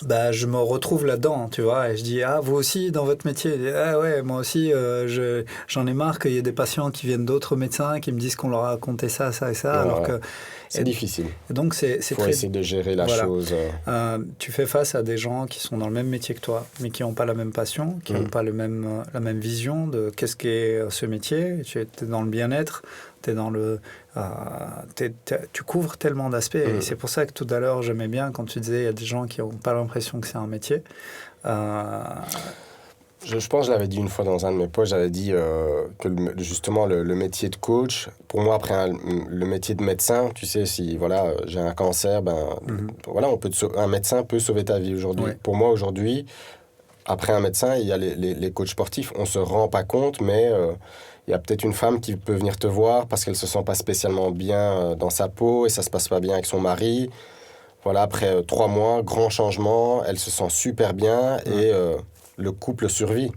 bah, je me retrouve là-dedans, tu vois, et je dis, ah, vous aussi, dans votre métier? Ah ouais, moi aussi, j'en ai marre qu'il y ait des patients qui viennent d'autres médecins qui me disent qu'on leur a raconté ça, ça et ça, alors que... C'est difficile. Donc c'est faut essayer de gérer la chose. Tu fais face à des gens qui sont dans le même métier que toi, mais qui n'ont pas la même passion, qui n'ont pas la même vision de qu'est-ce qu'est ce métier. Tu es dans le bien-être, t'es dans le, tu couvres tellement d'aspects. Et c'est pour ça que tout à l'heure, j'aimais bien quand tu disais il y a des gens qui n'ont pas l'impression que c'est un métier. Je pense que je l'avais dit une fois dans un de mes posts, j'avais dit que justement le métier de coach, pour moi après le métier de médecin, tu sais, si voilà, j'ai un cancer, voilà, un médecin peut sauver ta vie aujourd'hui. Ouais. Pour moi aujourd'hui, après un médecin, il y a les coachs sportifs, on ne se rend pas compte, mais il y a peut-être une femme qui peut venir te voir parce qu'elle ne se sent pas spécialement bien dans sa peau et ça ne se passe pas bien avec son mari. Voilà, après 3 mois, grand changement, elle se sent super bien et... le couple survit.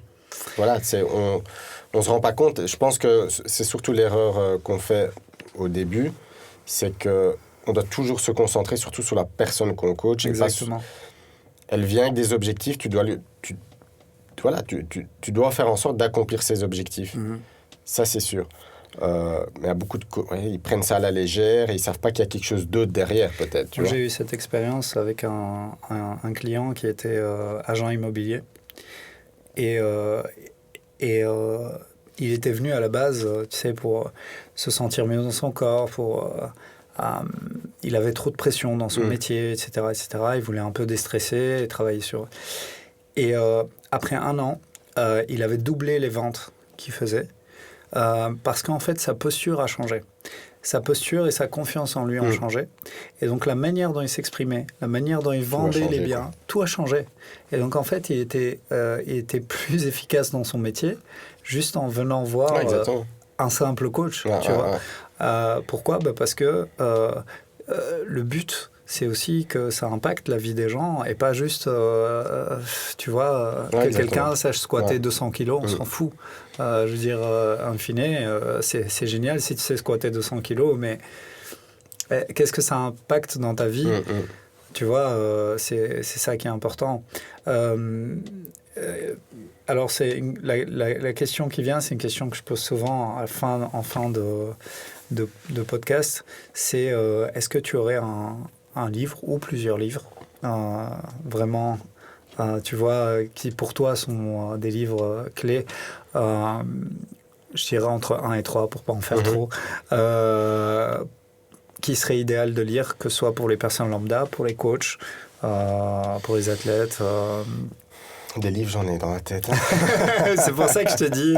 Voilà, on se rend pas compte. Je pense que c'est surtout l'erreur qu'on fait au début, c'est que on doit toujours se concentrer surtout sur la personne qu'on coach. Exactement. Elle vient avec des objectifs, tu dois faire en sorte d'accomplir ses objectifs. Ça, c'est sûr. Mais il y a beaucoup de ils prennent ça à la légère et ils savent pas qu'il y a quelque chose d'autre derrière, peut-être. J'ai eu cette expérience avec un client qui était agent immobilier. Et il était venu à la base, tu sais, pour se sentir mieux dans son corps, il avait trop de pression dans son métier, etc., etc. Il voulait un peu déstresser et travailler sur... Et après 1 an, il avait doublé les ventes qu'il faisait parce qu'en fait, sa posture a changé. Sa posture et sa confiance en lui ont changé. Et donc, la manière dont il s'exprimait, la manière dont il vendait les biens, tout a changé. Et donc, en fait, il était plus efficace dans son métier, juste en venant voir un simple coach. Tu vois. Pourquoi ? Parce que le but, c'est aussi que ça impacte la vie des gens et pas juste, tu vois, que quelqu'un sache squatter 200 kilos, on s'en fout. Je veux dire, in fine, c'est génial si tu sais squatter 200 kilos, mais qu'est-ce que ça impacte dans ta vie ? Tu vois, c'est ça qui est important. Alors, la question qui vient, c'est une question que je pose souvent en fin de podcast, c'est est-ce que tu aurais un livre ou plusieurs livres, vraiment, tu vois, qui pour toi sont des livres clés, je dirais entre 1 et 3 pour pas en faire trop, qui serait idéal de lire, que ce soit pour les personnes lambda, pour les coachs, pour les athlètes. Des livres, j'en ai dans la tête. C'est pour ça que je te dis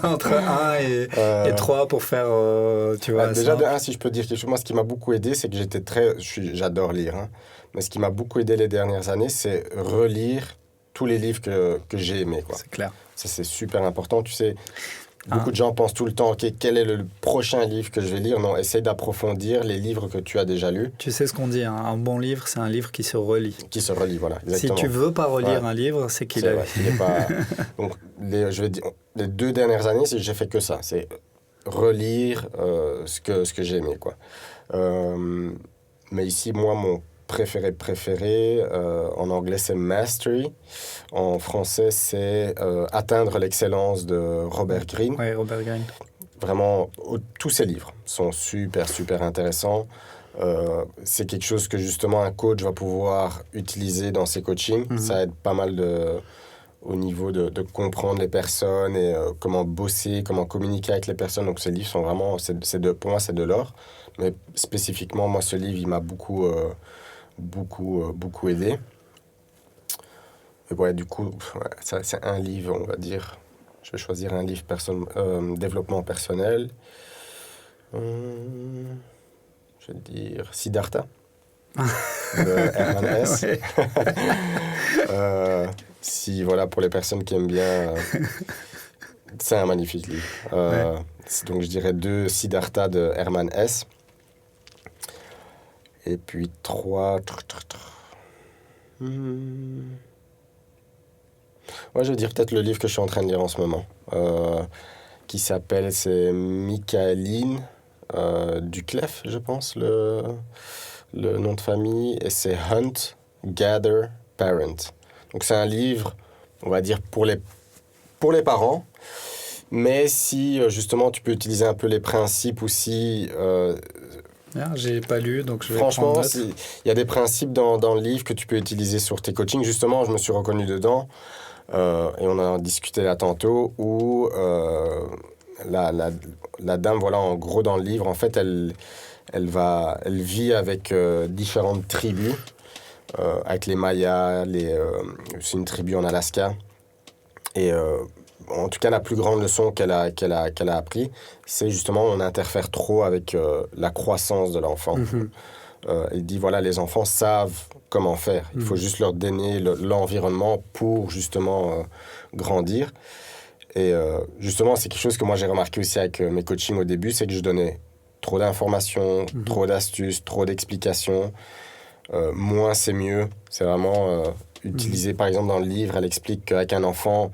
entre 1 et 3 pour faire, tu vois... déjà, de 1, si je peux dire quelque chose, moi, ce qui m'a beaucoup aidé, c'est que j'adore lire. Hein, mais ce qui m'a beaucoup aidé les dernières années, c'est relire tous les livres que j'ai aimés. Quoi. C'est clair. Ça, c'est super important. Tu sais, beaucoup de gens pensent tout le temps, OK, quel est le prochain livre que je vais lire ? Non, essaye d'approfondir les livres que tu as déjà lus. Tu sais ce qu'on dit, hein, un bon livre, c'est un livre qui se relit. Qui se relit, voilà, exactement. Si tu veux pas relire un livre, c'est qu'il est... il est pas... Donc, je vais dire, les 2 dernières années, j'ai fait que ça. C'est relire ce que j'ai aimé, quoi. Mais ici, moi, mon préféré, en anglais, c'est Mastery. En français, c'est Atteindre l'excellence de Robert Greene. Oui, Robert Greene. Vraiment, tous ses livres sont super, super intéressants. C'est quelque chose que, justement, un coach va pouvoir utiliser dans ses coachings. Ça aide pas mal au niveau de comprendre les personnes et comment bosser, comment communiquer avec les personnes. Donc, ces livres sont vraiment... pour moi, c'est de l'or. Mais spécifiquement, moi, ce livre, il m'a beaucoup... beaucoup aidé. Et ouais, du coup, c'est un livre, on va dire. Je vais choisir un livre développement personnel. Je vais dire Siddhartha de Herman Hesse. Ouais. Voilà, pour les personnes qui aiment bien, c'est un magnifique livre. Ouais. Donc je dirais 2 Siddhartha de Herman Hesse. Et puis 3. Ouais, je vais dire peut-être le livre que je suis en train de lire en ce moment, qui c'est Michaeline Duclef, je pense, le nom de famille, et c'est Hunt, Gather, Parent. Donc c'est un livre, on va dire, pour les parents, mais si justement tu peux utiliser un peu les principes aussi. J'ai pas lu, donc je vais Franchement, prendre note. il y a des principes dans le livre que tu peux utiliser sur tes coachings. Justement, je me suis reconnu dedans. Et on en a discuté là tantôt, où la dame, voilà, en gros dans le livre, en fait, elle vit avec différentes tribus, avec les Mayas, c'est une tribu en Alaska. Et en tout cas, la plus grande leçon qu'elle a appris, c'est justement on interfère trop avec la croissance de l'enfant. Elle dit, voilà, les enfants savent comment faire. Il faut juste leur donner l'environnement pour justement grandir. Et justement, c'est quelque chose que moi j'ai remarqué aussi avec mes coachings au début, c'est que je donnais trop d'informations, trop d'astuces, trop d'explications. Moins c'est mieux. C'est vraiment utilisé, par exemple, dans le livre, elle explique qu'avec un enfant,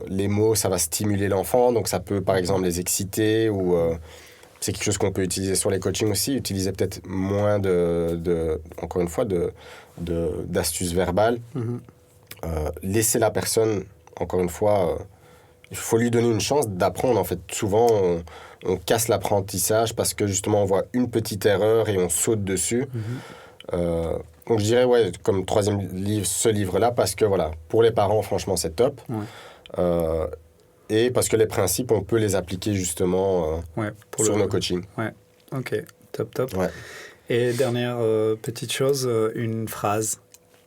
les mots, ça va stimuler l'enfant. Donc ça peut, par exemple, les exciter ou... c'est quelque chose qu'on peut utiliser sur les coachings aussi, utiliser peut-être moins encore une fois, d'astuces verbales. Laisser la personne, encore une fois, il faut lui donner une chance d'apprendre. En fait, souvent, on casse l'apprentissage parce que justement, on voit une petite erreur et on saute dessus. Donc je dirais, ouais, comme 3e livre, ce livre-là, parce que voilà, pour les parents, franchement, c'est top. Et parce que les principes, on peut les appliquer justement sur nos coachings. Ouais, ok, top. Ouais. Et dernière petite chose, une phrase,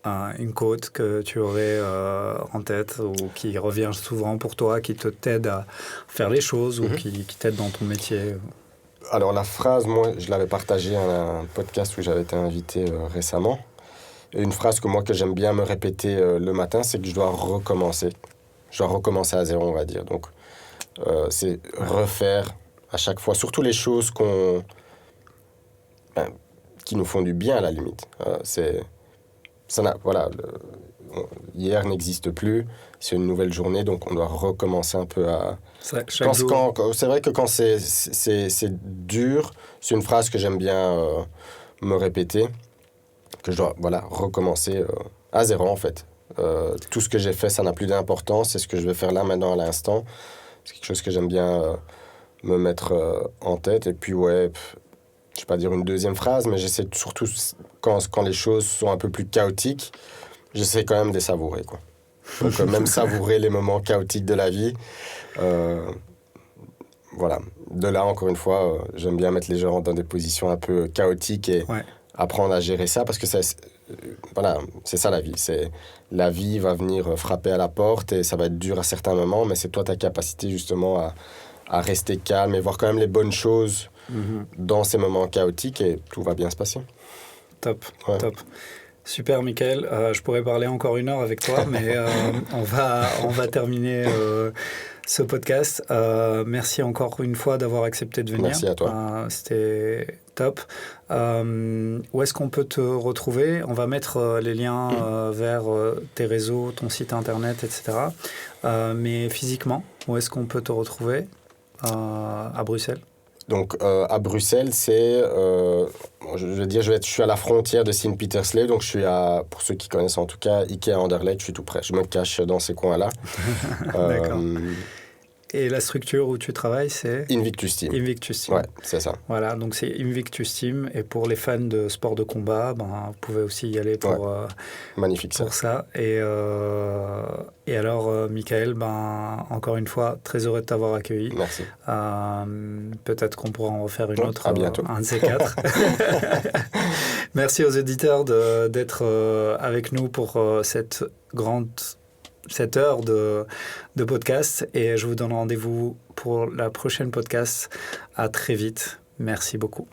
une quote que tu aurais en tête ou qui revient souvent pour toi, qui t'aide à faire les choses ou qui t'aide dans ton métier. Alors la phrase, moi, je l'avais partagée à un podcast où j'avais été invité récemment. Et une phrase que j'aime bien me répéter le matin, c'est que je dois recommencer. Je dois recommencer à zéro, on va dire. Donc, c'est refaire à chaque fois, surtout les choses qui nous font du bien, à la limite. Hier n'existe plus, c'est une nouvelle journée, donc on doit recommencer un peu à... C'est vrai que quand c'est dur, c'est une phrase que j'aime bien me répéter, que je dois recommencer à zéro, en fait. Tout ce que j'ai fait, ça n'a plus d'importance. C'est ce que je vais faire là, maintenant, à l'instant. C'est quelque chose que j'aime bien me mettre en tête. Et puis, je vais pas dire une deuxième phrase, mais j'essaie surtout, quand les choses sont un peu plus chaotiques, j'essaie quand même de les savourer, quoi. Donc, même savourer les moments chaotiques de la vie. Voilà. De là, encore une fois, j'aime bien mettre les gens dans des positions un peu chaotiques et apprendre à gérer ça, parce que c'est ça la vie. La vie va venir frapper à la porte et ça va être dur à certains moments, mais c'est toi ta capacité justement à rester calme et voir quand même les bonnes choses dans ces moments chaotiques, et tout va bien se passer. Top. Super, Michael. Je pourrais parler encore 1 heure avec toi, mais on va terminer ce podcast. Merci encore une fois d'avoir accepté de venir. Merci à toi. C'était top. Où est-ce qu'on peut te retrouver ? On va mettre les liens vers tes réseaux, ton site internet, etc. Mais physiquement, où est-ce qu'on peut te retrouver à Bruxelles ? Donc, à Bruxelles, je suis à la frontière de Sint-Pietersleeuw, donc je suis pour ceux qui connaissent en tout cas, Ikea Anderlecht, je suis tout près. Je me cache dans ces coins-là. D'accord. Et la structure où tu travailles, c'est Invictus Team. Invictus Team. Ouais, c'est ça. Voilà, donc c'est Invictus Team. Et pour les fans de sport de combat, vous pouvez aussi y aller pour, magnifique pour ça. Et alors, Michael, encore une fois, très heureux de t'avoir accueilli. Merci. Peut-être qu'on pourra en refaire une autre, à bientôt. Un de ces quatre. Merci aux éditeurs d'être avec nous pour cette heure de podcast. Et je vous donne rendez-vous pour la prochaine podcast. À très vite. Merci beaucoup.